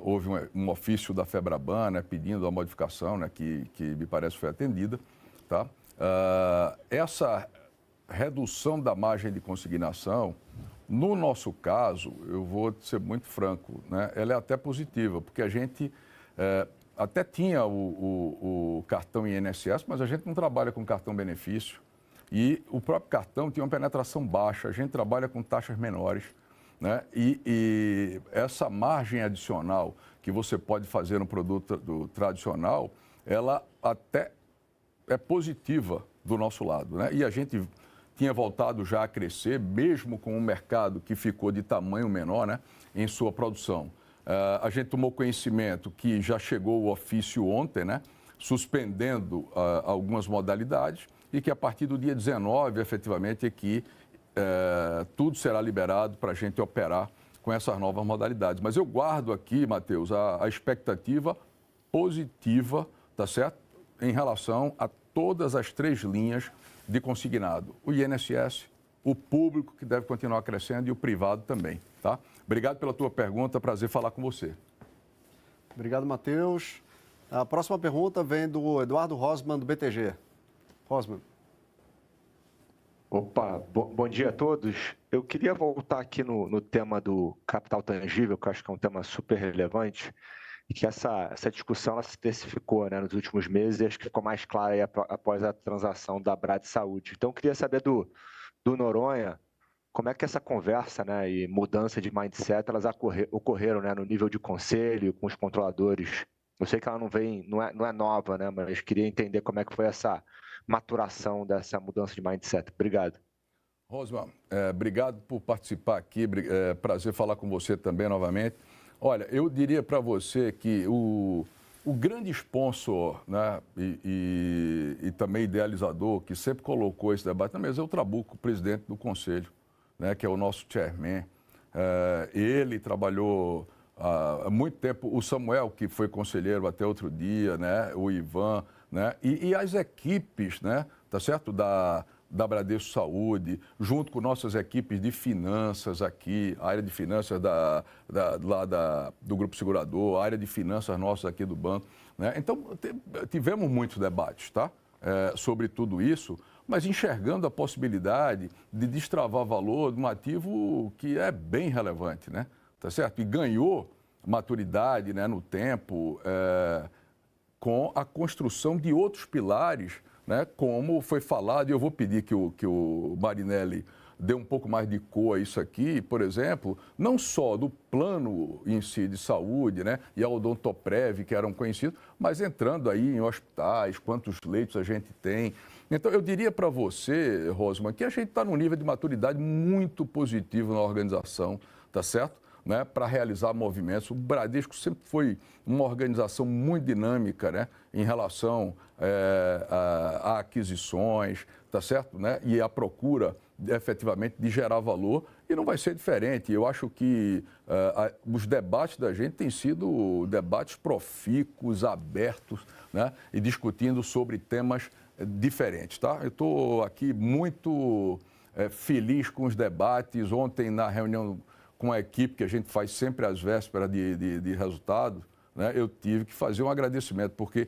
houve um ofício da FEBRABAN, né, pedindo a modificação, né, que me parece foi atendida. Tá? Essa redução da margem de consignação, no nosso caso, eu vou ser muito franco, né, ela é até positiva, porque a gente até tinha o cartão INSS, mas a gente não trabalha com cartão benefício e o próprio cartão tinha uma penetração baixa, a gente trabalha com taxas menores, né, e essa margem adicional que você pode fazer no produto tradicional, ela até é positiva do nosso lado, né, e a gente tinha voltado já a crescer, mesmo com um mercado que ficou de tamanho menor, né, em sua produção. A gente tomou conhecimento que já chegou o ofício ontem, né, suspendendo algumas modalidades e que a partir do dia 19, efetivamente, é que tudo será liberado para a gente operar com essas novas modalidades. Mas eu guardo aqui, Matheus, a expectativa positiva, tá certo? Em relação a todas as três linhas de consignado. O INSS, o público que deve continuar crescendo e o privado também, tá? Obrigado pela tua pergunta, prazer falar com você. Obrigado, Matheus. A próxima pergunta vem do Eduardo Rosman, do BTG. Rosman. Opa, bom dia a todos. Eu queria voltar aqui no tema do capital tangível, que eu acho que é um tema super relevante, e que essa discussão ela se intensificou, né, nos últimos meses e acho que ficou mais clara aí após a transação da Brad Saúde. Então, eu queria saber do Noronha, como é que essa conversa, né, e mudança de mindset elas ocorreram, né, no nível de conselho, com os controladores. Eu sei que ela não é nova, né, mas queria entender como é que foi essa maturação dessa mudança de mindset. Obrigado. Rosman, obrigado por participar aqui, prazer falar com você também novamente. Olha, eu diria para você que o grande sponsor, né, e também idealizador, que sempre colocou esse debate na mesa, é o Trabuco, presidente do Conselho, né, que é o nosso chairman. Ele trabalhou há muito tempo, o Samuel, que foi conselheiro até outro dia, né, o Ivan, né, e as equipes, né, tá certo, da Bradesco Saúde, junto com nossas equipes de finanças aqui, a área de finanças do Grupo Segurador, a área de finanças nossas aqui do banco, né? Então, tivemos muitos debates, tá? Sobre tudo isso, mas enxergando a possibilidade de destravar valor de um ativo que é bem relevante, né? Tá certo? E ganhou maturidade, né, no tempo, com a construção de outros pilares, né, como foi falado, e eu vou pedir que o Marinelli dê um pouco mais de cor a isso aqui, por exemplo, não só do plano em si de saúde, né, e a Odontoprev, que eram conhecidos, mas entrando aí em hospitais, quantos leitos a gente tem. Então, eu diria para você, Rosman, que a gente está num nível de maturidade muito positivo na organização, tá certo? Né, para realizar movimentos. O Bradesco sempre foi uma organização muito dinâmica, né, em relação a aquisições, tá certo? Né, e a procura, efetivamente, de gerar valor, e não vai ser diferente. Eu acho que os debates da gente têm sido debates profícuos, abertos, né, e discutindo sobre temas diferentes, tá? Eu estou aqui muito feliz com os debates. Ontem, na reunião com a equipe que a gente faz sempre às vésperas de resultado, né, eu tive que fazer um agradecimento, porque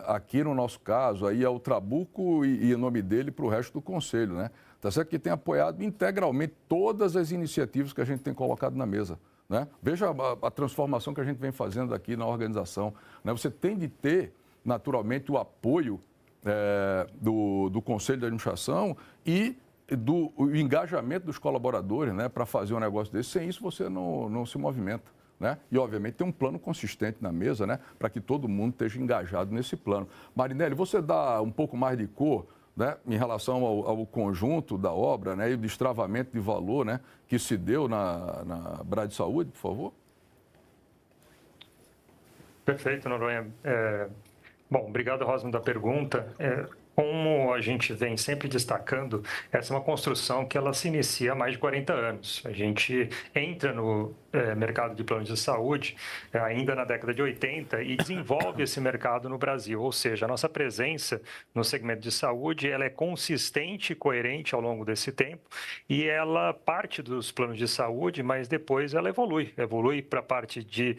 aqui no nosso caso, aí é o Trabuco e o nome dele para o resto do Conselho, né? Tá certo que tem apoiado integralmente todas as iniciativas que a gente tem colocado na mesa, né? Veja a transformação que a gente vem fazendo aqui na organização, né? Você tem de ter, naturalmente, o apoio do Conselho de Administração e o engajamento dos colaboradores, né, para fazer um negócio desse. Sem isso, você não se movimenta, né? E, obviamente, tem um plano consistente na mesa, né, para que todo mundo esteja engajado nesse plano. Marinelli, você dá um pouco mais de cor, né, em relação ao conjunto da obra, né, e o destravamento de valor, né, que se deu na Brad Saúde, por favor? Perfeito, Noronha. Bom, obrigado, Rosman, da pergunta. Como a gente vem sempre destacando, essa é uma construção que ela se inicia há mais de 40 anos. A gente entra no mercado de planos de saúde ainda na década de 80 e desenvolve esse mercado no Brasil. Ou seja, a nossa presença no segmento de saúde ela é consistente e coerente ao longo desse tempo e ela parte dos planos de saúde, mas depois ela evolui para a parte de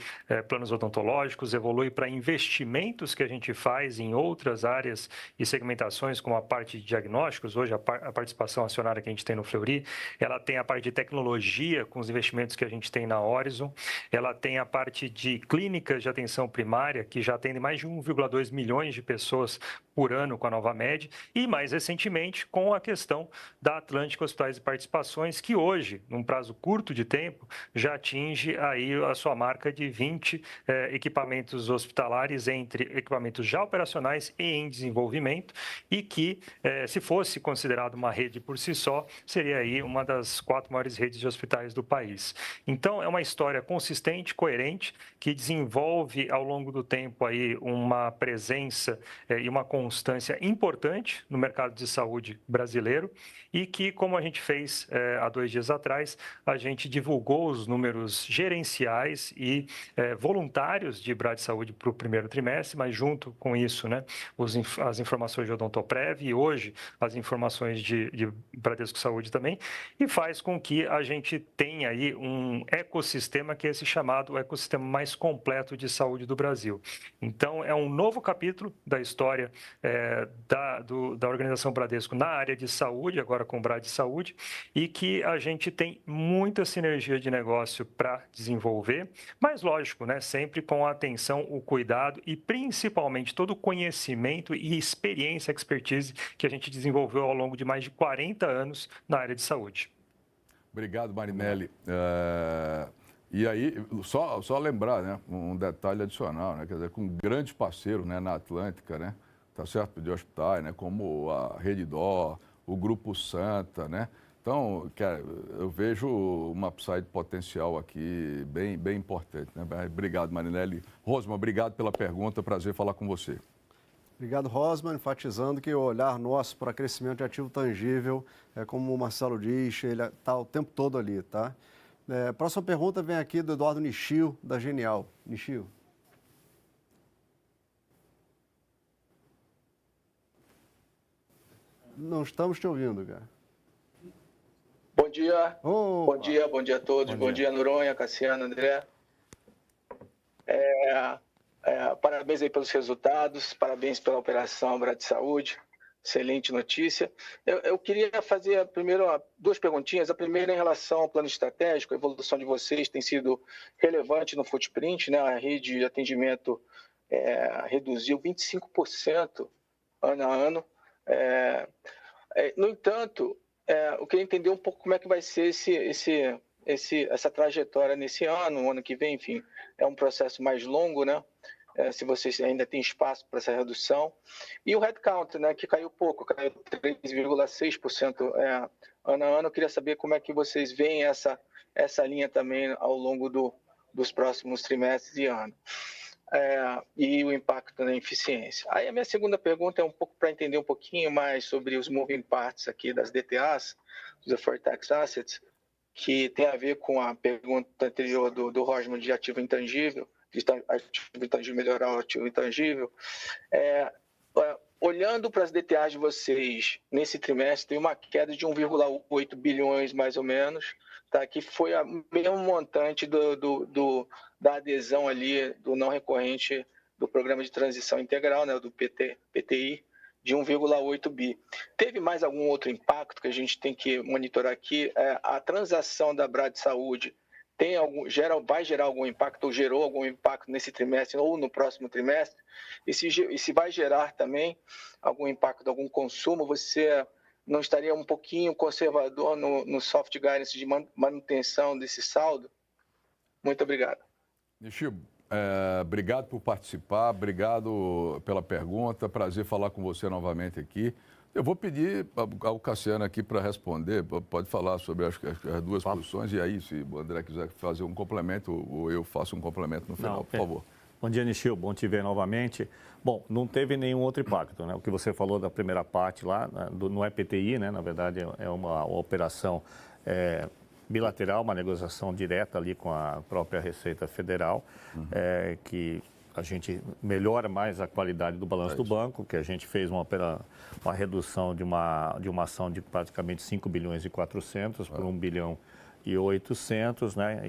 planos odontológicos, evolui para investimentos que a gente faz em outras áreas e segmentações, como a parte de diagnósticos. Hoje, a participação acionária que a gente tem no Fleury, ela tem a parte de tecnologia, com os investimentos que a gente tem na Horizon, ela tem a parte de clínicas de atenção primária, que já atende mais de 1,2 milhões de pessoas por ano com a Nova Med, e mais recentemente com a questão da Atlântica Hospitais e Participações, que hoje, num prazo curto de tempo, já atinge aí a sua marca de 20 equipamentos hospitalares, entre equipamentos já operacionais e em desenvolvimento, e que, se fosse considerado uma rede por si só, seria aí uma das 4 maiores redes de hospitais do país. Então, é uma história consistente, coerente, que desenvolve ao longo do tempo aí uma presença e uma constância importante no mercado de saúde brasileiro e que, como a gente fez há 2 dias atrás, a gente divulgou os números gerenciais e voluntários de Brad Saúde para o primeiro trimestre, mas junto com isso, né, as informações de Odontoprev e hoje as informações de Bradesco Saúde também, e faz com que a gente tenha aí um ecossistema que é esse chamado ecossistema mais completo de saúde do Brasil. Então, é um novo capítulo da história da organização Bradesco na área de saúde, agora com o Brad Saúde, e que a gente tem muita sinergia de negócio para desenvolver, mas lógico, né, sempre com a atenção, o cuidado e principalmente todo o conhecimento e experiência, expertise que a gente desenvolveu ao longo de mais de 40 anos na área de saúde. Obrigado, Marinelli. E aí, só lembrar, né, um detalhe adicional, né, quer dizer, com grandes parceiros, né, na Atlântica, né, tá certo, de hospitais, né, como a Rede Dó, o Grupo Santa, né. Então, eu vejo uma upside potencial aqui bem importante, né. Obrigado, Marinelli. Rosman, obrigado pela pergunta, prazer falar com você. Obrigado, Rosman, enfatizando que o olhar nosso para crescimento de ativo tangível, como o Marcelo diz, ele está o tempo todo ali, tá? Próxima pergunta vem aqui do Eduardo Nishio, da Genial. Nishio. Não estamos te ouvindo, cara. Bom dia. Bom dia a todos. Bom dia, Noronha, Cassiano, André. Parabéns aí pelos resultados, parabéns pela operação Brad Saúde, excelente notícia. Eu queria fazer primeiro 2 perguntinhas. A primeira em relação ao plano estratégico, a evolução de vocês tem sido relevante no footprint, né? A rede de atendimento reduziu 25% ano a ano. No entanto, eu queria entender um pouco como é que vai ser essa trajetória nesse ano, o ano que vem, enfim, é um processo mais longo, né? Se vocês ainda têm espaço para essa redução. E o headcount, né, que caiu pouco, caiu 3,6% ano a ano. Eu queria saber como é que vocês veem essa linha também ao longo dos próximos trimestres e ano. E o impacto na eficiência. Aí a minha segunda pergunta é um pouco para entender um pouquinho mais sobre os moving parts aqui das DTAs, dos Deferred Tax Assets, que tem a ver com a pergunta anterior do Rosman de ativo intangível, de ativo intangível melhorar o ativo intangível. Olhando para as DTAs de vocês, nesse trimestre, tem uma queda de 1,8 bilhões, mais ou menos, tá? Que foi o mesmo montante da adesão ali do não recorrente do Programa de Transição Integral, né, do PTI, de 1,8 bi. Teve mais algum outro impacto que a gente tem que monitorar aqui? A transação da Brad Saúde vai gerar algum impacto, ou gerou algum impacto nesse trimestre ou no próximo trimestre? E se vai gerar também algum impacto, algum consumo, você não estaria um pouquinho conservador no soft guidance de manutenção desse saldo? Muito obrigado. Nishio, obrigado por participar, obrigado pela pergunta, prazer falar com você novamente aqui. Eu vou pedir ao Cassiano aqui para responder, pode falar sobre as duas posições, e aí, se o André quiser fazer um complemento, ou eu faço um complemento no final, por favor. Bom dia, Nishio, bom te ver novamente. Bom, não teve nenhum outro impacto, né? O que você falou da primeira parte lá, não é PTI, né? Na verdade, é uma operação bilateral, uma negociação direta ali com a própria Receita Federal, que a gente melhora mais a qualidade do balanço do banco, que a gente fez uma redução de uma ação de praticamente 5 bilhões e 400 por 1 bilhão e 800, né?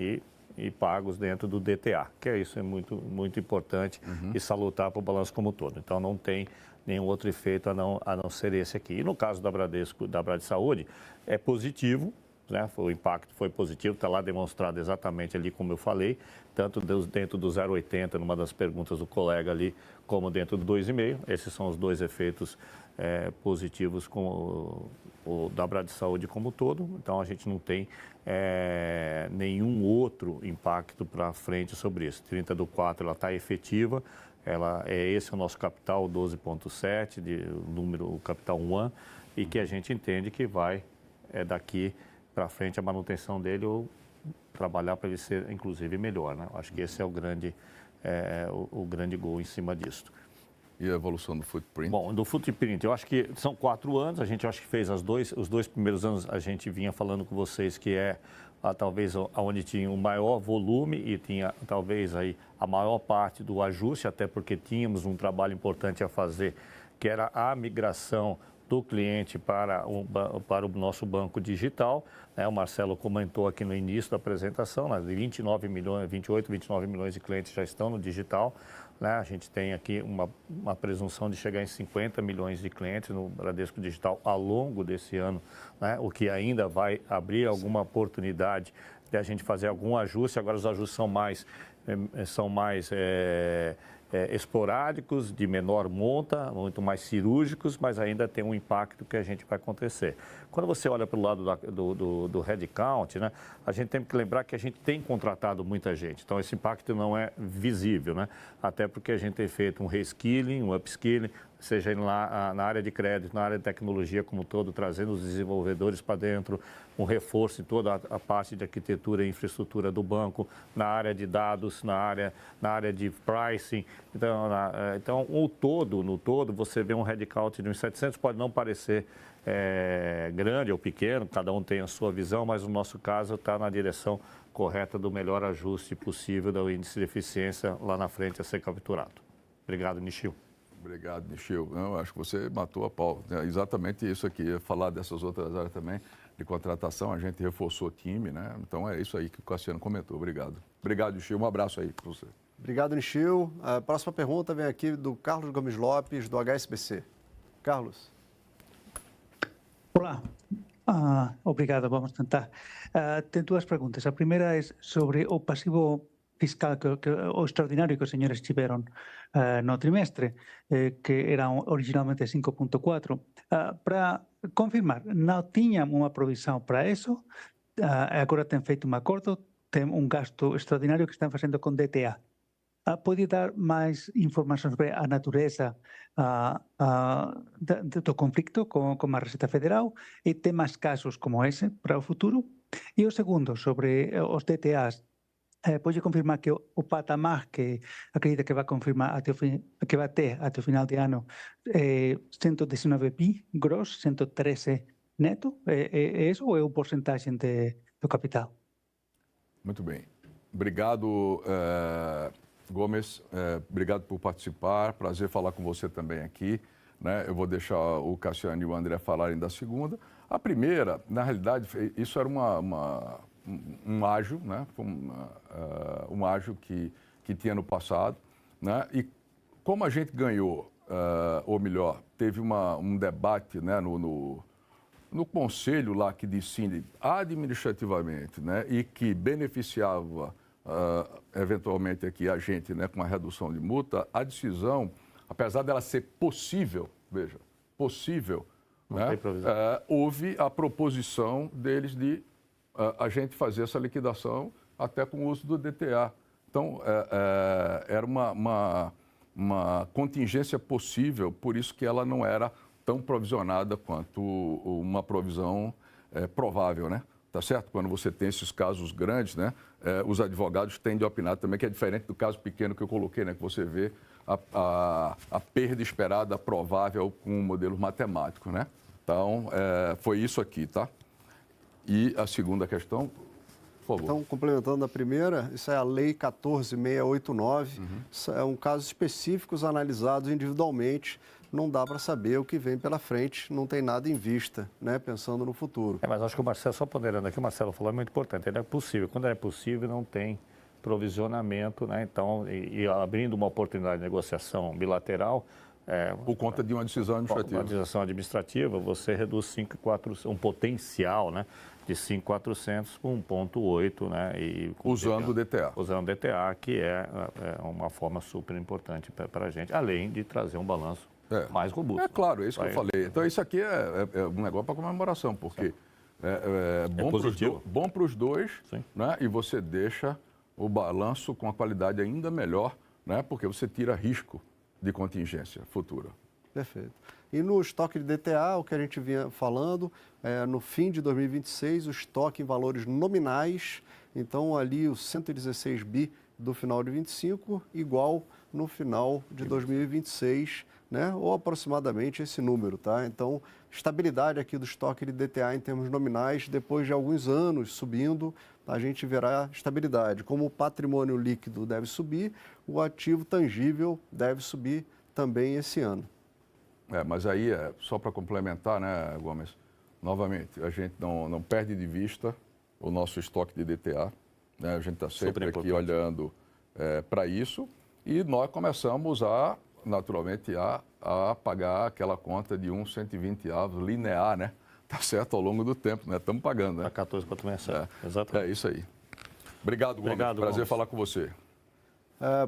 E pagos dentro do DTA, que isso é muito, muito importante e salutar para o balanço como um todo. Então, não tem nenhum outro efeito a não ser esse aqui. E no caso da Bradesco, da Brad Saúde, é positivo, né? O impacto foi positivo, está lá demonstrado exatamente ali como eu falei, tanto dentro do 0,80, numa das perguntas do colega ali, como dentro do 2,5. Esses são os dois efeitos positivos com o da Brad Saúde como um todo. Então, a gente não tem nenhum outro impacto para frente sobre isso. 30/4, ela está efetiva, esse é o nosso capital 12,7, o capital 1, e que a gente entende que vai daqui para frente a manutenção dele ou trabalhar para ele ser, inclusive, melhor, né? Acho que esse é o grande gol em cima disso. E a evolução do footprint? Bom, do footprint, eu acho que são 4 anos, a gente acho que fez os dois primeiros anos, a gente vinha falando com vocês que talvez onde tinha o maior volume e tinha talvez aí a maior parte do ajuste, até porque tínhamos um trabalho importante a fazer, que era a migração do cliente para o nosso banco digital, né? O Marcelo comentou aqui no início da apresentação, né? 28, 29 milhões de clientes já estão no digital, né? A gente tem aqui uma presunção de chegar em 50 milhões de clientes no Bradesco Digital ao longo desse ano, né? O que ainda vai abrir alguma oportunidade de a gente fazer algum ajuste. Agora os ajustes são mais esporádicos, de menor monta, muito mais cirúrgicos, mas ainda tem um impacto que a gente vai acontecer. Quando você olha para o lado do headcount, né, a gente tem que lembrar que a gente tem contratado muita gente, então esse impacto não é visível, né? Até porque a gente tem feito um reskilling, um upskilling, seja lá na área de crédito, na área de tecnologia como um todo, trazendo os desenvolvedores para dentro, um reforço em toda a parte de arquitetura e infraestrutura do banco, na área de dados, na área de pricing. Então, no todo, você vê um headcount de uns 700, pode não parecer grande ou pequeno, cada um tem a sua visão, mas no nosso caso está na direção correta do melhor ajuste possível do índice de eficiência lá na frente a ser capturado. Obrigado, Nishio. Obrigado, Nishio. Eu acho que você matou a pau. É exatamente isso aqui. Ia falar dessas outras áreas também de contratação. A gente reforçou o time, né? Então é isso aí que o Cassiano comentou. Obrigado. Obrigado, Nishio. Um abraço aí para você. Obrigado, Nishio. A próxima pergunta vem aqui do Carlos Gomes Lopes, do HSBC. Carlos. Olá. Obrigado. Vamos tentar. Tenho 2 perguntas. A primeira é sobre o pasivo fiscal, o extraordinário que os senhores tiveram no trimestre, que era originalmente 5,4. Para confirmar, não tinham uma provisão para isso, agora têm feito um acordo, tem um gasto extraordinário que estão fazendo com DTA. Pode dar mais informações sobre a natureza do conflito com a Receita Federal e tem mais casos como esse para o futuro? E o segundo, sobre os DTAs, pode confirmar que o patamar que acredita que vai confirmar que vai ter até o final de ano 119 bi grosso, 113 neto? É isso ou é o porcentagem do capital? Muito bem. Obrigado, Gomes. Obrigado por participar. Prazer falar com você também aqui. Né? Eu vou deixar o Cassiano e o André falarem da segunda. A primeira, na realidade, isso era um ágio, né? Um ágio que tinha no passado. Né? E como a gente ganhou, ou melhor, teve um debate, né, no conselho lá que decide administrativamente, né, e que beneficiava eventualmente aqui a gente, né, com a redução de multa, a decisão, apesar dela ser possível, veja, possível, né, houve a proposição deles de a gente fazer essa liquidação até com o uso do DTA. Então, era uma contingência possível, por isso que ela não era tão provisionada quanto uma provisão provável, né? Tá certo? Quando você tem esses casos grandes, né? Os advogados tendem a opinar também que é diferente do caso pequeno que eu coloquei, né? Que você vê a perda esperada provável com o modelo matemático, né? Então, foi isso aqui, tá? E a segunda questão, por favor. Então, complementando a primeira, isso é a Lei 14.689. Isso é um caso específicos analisados individualmente. Não dá para saber o que vem pela frente, não tem nada em vista, né, pensando no futuro. Mas acho que o Marcelo, só ponderando aqui, o Marcelo falou, é muito importante, ele é possível. Quando é possível, não tem provisionamento, né? Então, e abrindo uma oportunidade de negociação bilateral... por conta de uma decisão administrativa. Uma decisão administrativa, você reduz um potencial, né, de 5.400 para 1.8, né? Usando o DTA. Usando o DTA, que é uma forma super importante para a gente, além de trazer um balanço mais robusto. É claro, é isso que eu falei. Então, isso aqui é um negócio para comemoração, porque é bom para os dois, né? E você deixa o balanço com a qualidade ainda melhor, né? Porque você tira risco de contingência futura. Perfeito. E no estoque de DTA, o que a gente vinha falando, no fim de 2026, o estoque em valores nominais, então ali os 116 bi do final de 25, igual no final de 2026, né? Ou aproximadamente esse número, tá? Então, estabilidade aqui do estoque de DTA em termos nominais, depois de alguns anos subindo, a gente verá estabilidade. Como o patrimônio líquido deve subir, o ativo tangível deve subir também esse ano. Mas aí, só para complementar, né, Gomes, novamente, a gente não perde de vista o nosso estoque de DTA, né? A gente está sempre aqui olhando para isso e nós começamos naturalmente, a pagar aquela conta de 1,120 linear, né? Tá certo, ao longo do tempo, né? Estamos pagando, né? A 14 para mensal. Exatamente. É isso aí. Obrigado, Gomes. Prazer falar com você.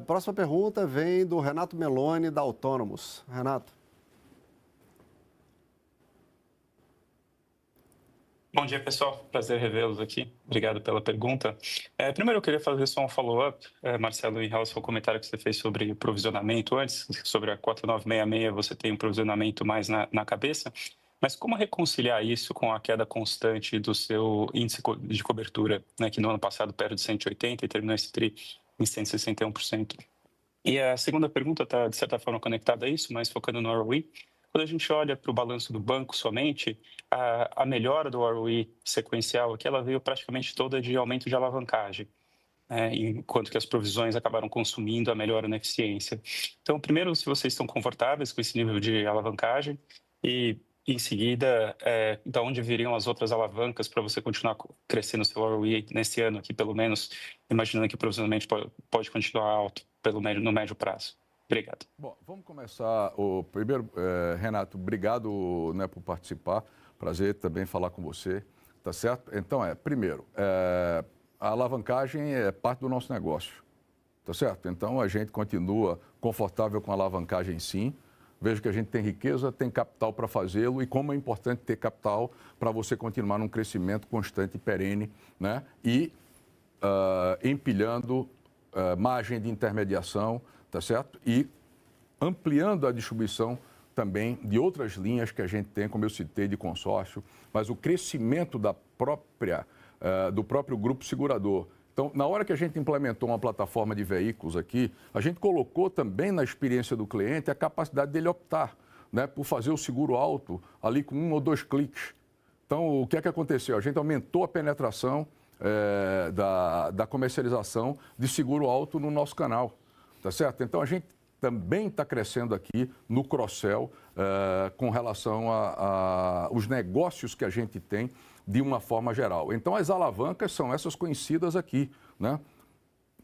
Próxima pergunta vem do Renato Meloni, da Autônomos. Renato. Bom dia, pessoal. Prazer revê-los aqui. Obrigado pela pergunta. Primeiro, eu queria fazer só um follow-up, Marcelo, em relação ao comentário que você fez sobre provisionamento antes, sobre a 4966, você tem um provisionamento mais na cabeça, mas como reconciliar isso com a queda constante do seu índice de cobertura, né, que no ano passado perde 180 e terminou esse TRI em 161%? E a segunda pergunta está, de certa forma, conectada a isso, mas focando no ROE. Quando a gente olha para o balanço do banco somente, a melhora do ROE sequencial aqui, ela veio praticamente toda de aumento de alavancagem, enquanto que as provisões acabaram consumindo a melhora na eficiência. Então, primeiro, se vocês estão confortáveis com esse nível de alavancagem e, em seguida, de onde viriam as outras alavancas para você continuar crescendo o seu ROE nesse ano aqui, pelo menos, imaginando que o provisionamento pode continuar alto no médio prazo. Obrigado. Bom, vamos começar. Primeiro, Renato, obrigado, né, por participar. Prazer também falar com você, tá certo? Então, primeiro, a alavancagem é parte do nosso negócio, tá certo? Então, a gente continua confortável com a alavancagem, sim. Vejo que a gente tem riqueza, tem capital para fazê-lo e como é importante ter capital para você continuar num crescimento constante e perene, né? E empilhando margem de intermediação, tá certo? E ampliando a distribuição também de outras linhas que a gente tem, como eu citei, de consórcio, mas o crescimento do próprio grupo segurador. Então, na hora que a gente implementou uma plataforma de veículos aqui, a gente colocou também na experiência do cliente a capacidade dele optar, né, por fazer o seguro alto ali com 1 ou 2 cliques. Então, o que é que aconteceu? A gente aumentou a penetração da comercialização de seguro alto no nosso canal, tá certo? Então, a gente também está crescendo aqui no cross-sell com relação aos negócios que a gente tem de uma forma geral. Então, as alavancas são essas conhecidas aqui, né?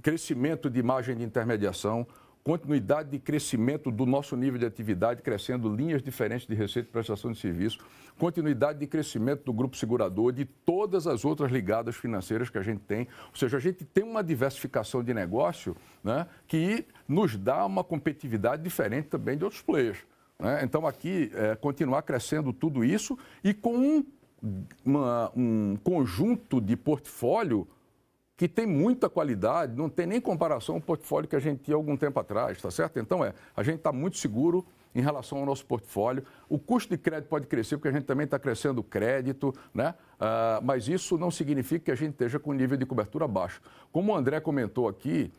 Crescimento de margem de intermediação, continuidade de crescimento do nosso nível de atividade, crescendo linhas diferentes de receita e prestação de serviço, continuidade de crescimento do grupo segurador, de todas as outras ligadas financeiras que a gente tem. Ou seja, a gente tem uma diversificação de negócio, né, que nos dá uma competitividade diferente também de outros players, né? Então, aqui, continuar crescendo tudo isso e com um conjunto de portfólio que tem muita qualidade, não tem nem comparação ao portfólio que a gente tinha algum tempo atrás, tá certo? Então, a gente está muito seguro em relação ao nosso portfólio. O custo de crédito pode crescer, porque a gente também está crescendo o crédito, né? Mas isso não significa que a gente esteja com um nível de cobertura baixo. Como o André comentou aqui,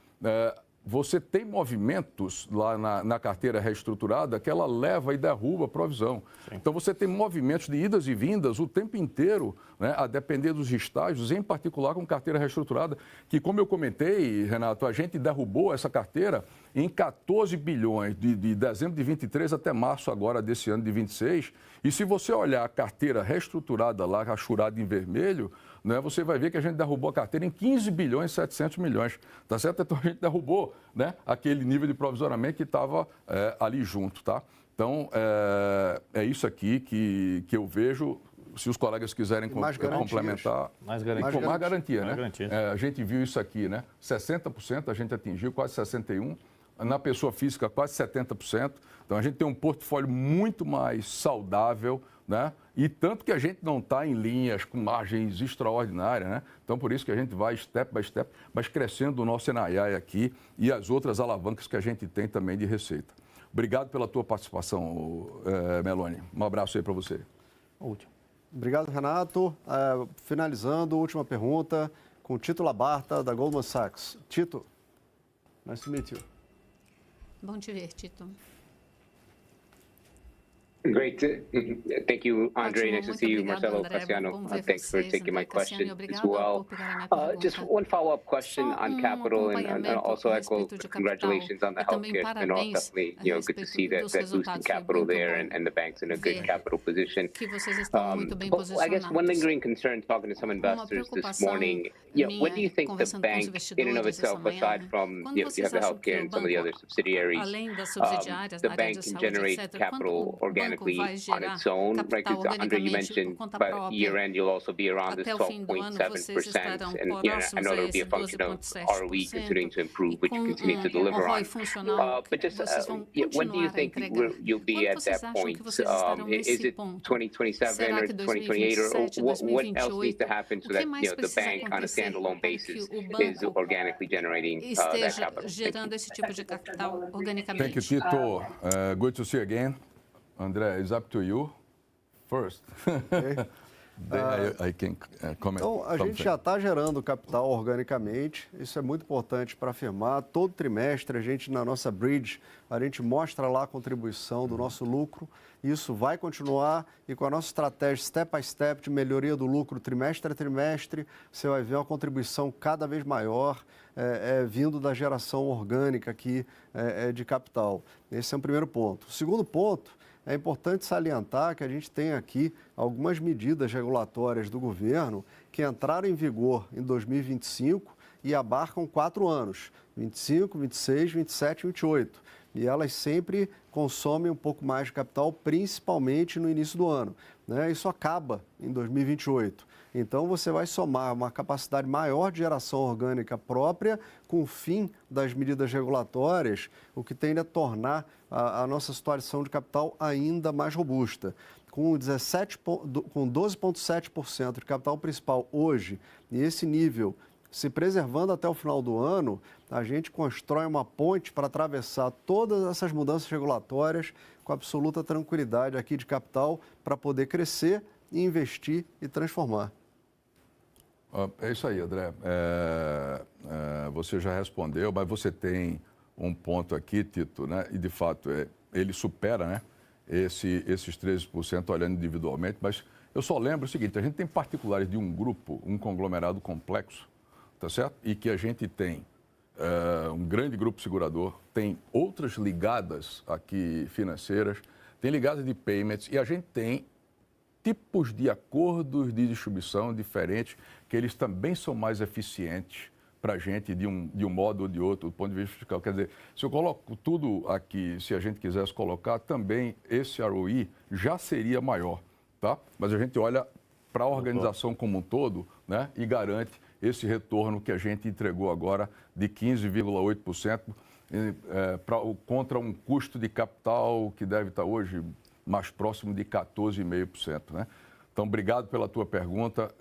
você tem movimentos lá na carteira reestruturada que ela leva e derruba a provisão. Sim. Então, você tem movimentos de idas e vindas o tempo inteiro, né, a depender dos estágios, em particular com carteira reestruturada, que, como eu comentei, Renato, a gente derrubou essa carteira em 14 bilhões de dezembro de 23 até março agora desse ano de 26. E se você olhar a carteira reestruturada lá, rachurada em vermelho, né, você vai ver que a gente derrubou a carteira em 15 bilhões e 700 milhões, tá certo? Então, a gente derrubou, né, aquele nível de provisionamento que estava ali junto, tá? Então, é isso aqui que eu vejo. Se os colegas quiserem complementar, com mais garantia, né? A gente viu isso aqui, né? 60% a gente atingiu, quase 61%. Na pessoa física, quase 70%. Então, a gente tem um portfólio muito mais saudável, né? E tanto que a gente não está em linhas com margens extraordinárias, né? Então, por isso que a gente vai step by step, mas crescendo o nosso NII aqui e as outras alavancas que a gente tem também de receita. Obrigado pela tua participação, Meloni. Um abraço aí para você. Último. Obrigado, Renato. Finalizando, última pergunta com Tito Labarta, da Goldman Sachs. Tito, nice to meet you. Bom te ver, Tito. Great. Thank you, Andre. Nice to see you, Marcelo, Cassiano. Thanks for taking my question as well. Just one follow-up question on capital, and also echo congratulations on the healthcare spin-off. Definitely, good to see that boost in capital there and the bank's in a good capital position. I guess one lingering concern, talking to some investors this morning, when do you think the bank, in and of itself, aside from you have the healthcare and some of the other subsidiaries, the bank can generate capital organically on its own, right? Because Andre, you mentioned by year end you'll also be around this 12.7%, and I know it'll be a function of ROE continuing to improve, which you continue to deliver on. But just when do you think you'll be at that point? Is it 2027 or 2028, or what else needs to happen so that the bank on a standalone basis is organically generating that capital? Thank you, Tito. Good to see you again. André, it's up to you first. Okay. I can comment. Então, a gente já está gerando capital organicamente, isso é muito importante para afirmar. Todo trimestre, a gente, na nossa bridge, a gente mostra lá a contribuição do nosso lucro. Isso vai continuar e com a nossa estratégia step by step de melhoria do lucro trimestre a trimestre, você vai ver uma contribuição cada vez maior vindo da geração orgânica aqui de capital. Esse é o primeiro ponto. O segundo ponto, é importante salientar que a gente tem aqui algumas medidas regulatórias do governo que entraram em vigor em 2025 e abarcam 4 anos, 25, 26, 27 e 28. e elas sempre consomem um pouco mais de capital, principalmente no início do ano, né? Isso acaba em 2028. Então, você vai somar uma capacidade maior de geração orgânica própria com o fim das medidas regulatórias, o que tende a tornar a nossa situação de capital ainda mais robusta. Com 12,7% de capital principal hoje, e esse nível se preservando até o final do ano, a gente constrói uma ponte para atravessar todas essas mudanças regulatórias com absoluta tranquilidade aqui de capital para poder crescer, investir e transformar. É isso aí, André. Você já respondeu, mas você tem um ponto aqui, Tito, né? E de fato ele supera, né, esses 13% olhando individualmente, mas eu só lembro o seguinte: a gente tem particulares de um grupo, um conglomerado complexo, tá certo? E que a gente tem um grande grupo segurador, tem outras ligadas aqui financeiras, tem ligadas de payments e a gente tem tipos de acordos de distribuição diferentes, que eles também são mais eficientes para a gente de um modo ou de outro, do ponto de vista fiscal. Quer dizer, se eu coloco tudo aqui, se a gente quisesse colocar, também esse ROI já seria maior, tá? Mas a gente olha para a organização como um todo, né, e garante esse retorno que a gente entregou agora de 15,8% contra um custo de capital que deve estar hoje mais próximo de 14,5%, né? Então, obrigado pela tua pergunta.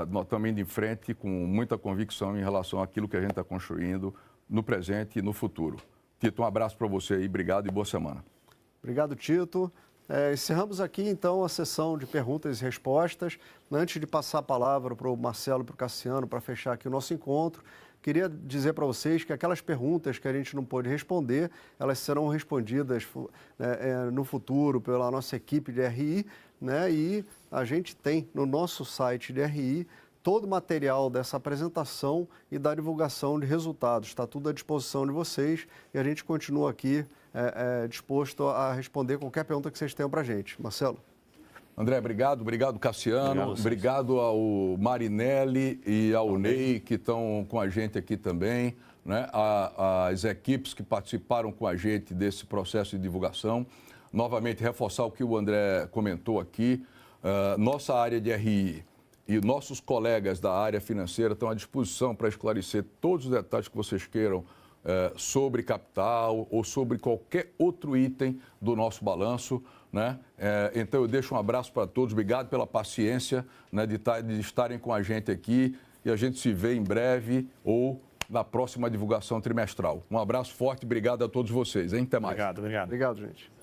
Nós estamos indo em frente com muita convicção em relação àquilo que a gente está construindo no presente e no futuro. Tito, um abraço para você aí, obrigado e boa semana. Obrigado, Tito. Encerramos aqui, então, a sessão de perguntas e respostas. Antes de passar a palavra para o Marcelo e para o Cassiano para fechar aqui o nosso encontro, queria dizer para vocês que aquelas perguntas que a gente não pôde responder, elas serão respondidas no futuro pela nossa equipe de RI, né? E a gente tem no nosso site de RI todo o material dessa apresentação e da divulgação de resultados. Está tudo à disposição de vocês e a gente continua aqui disposto a responder qualquer pergunta que vocês tenham para a gente. Marcelo. André, obrigado Cassiano, obrigado ao Marinelli e ao Ney, que estão com a gente aqui também, né? As equipes que participaram com a gente desse processo de divulgação. Novamente, reforçar o que o André comentou aqui, nossa área de RI e nossos colegas da área financeira estão à disposição para esclarecer todos os detalhes que vocês queiram sobre capital ou sobre qualquer outro item do nosso balanço, né? Então, eu deixo um abraço para todos. Obrigado pela paciência, né, de estarem com a gente aqui e a gente se vê em breve ou na próxima divulgação trimestral. Um abraço forte, obrigado a todos vocês, hein? Até mais. Obrigado. Obrigado, gente.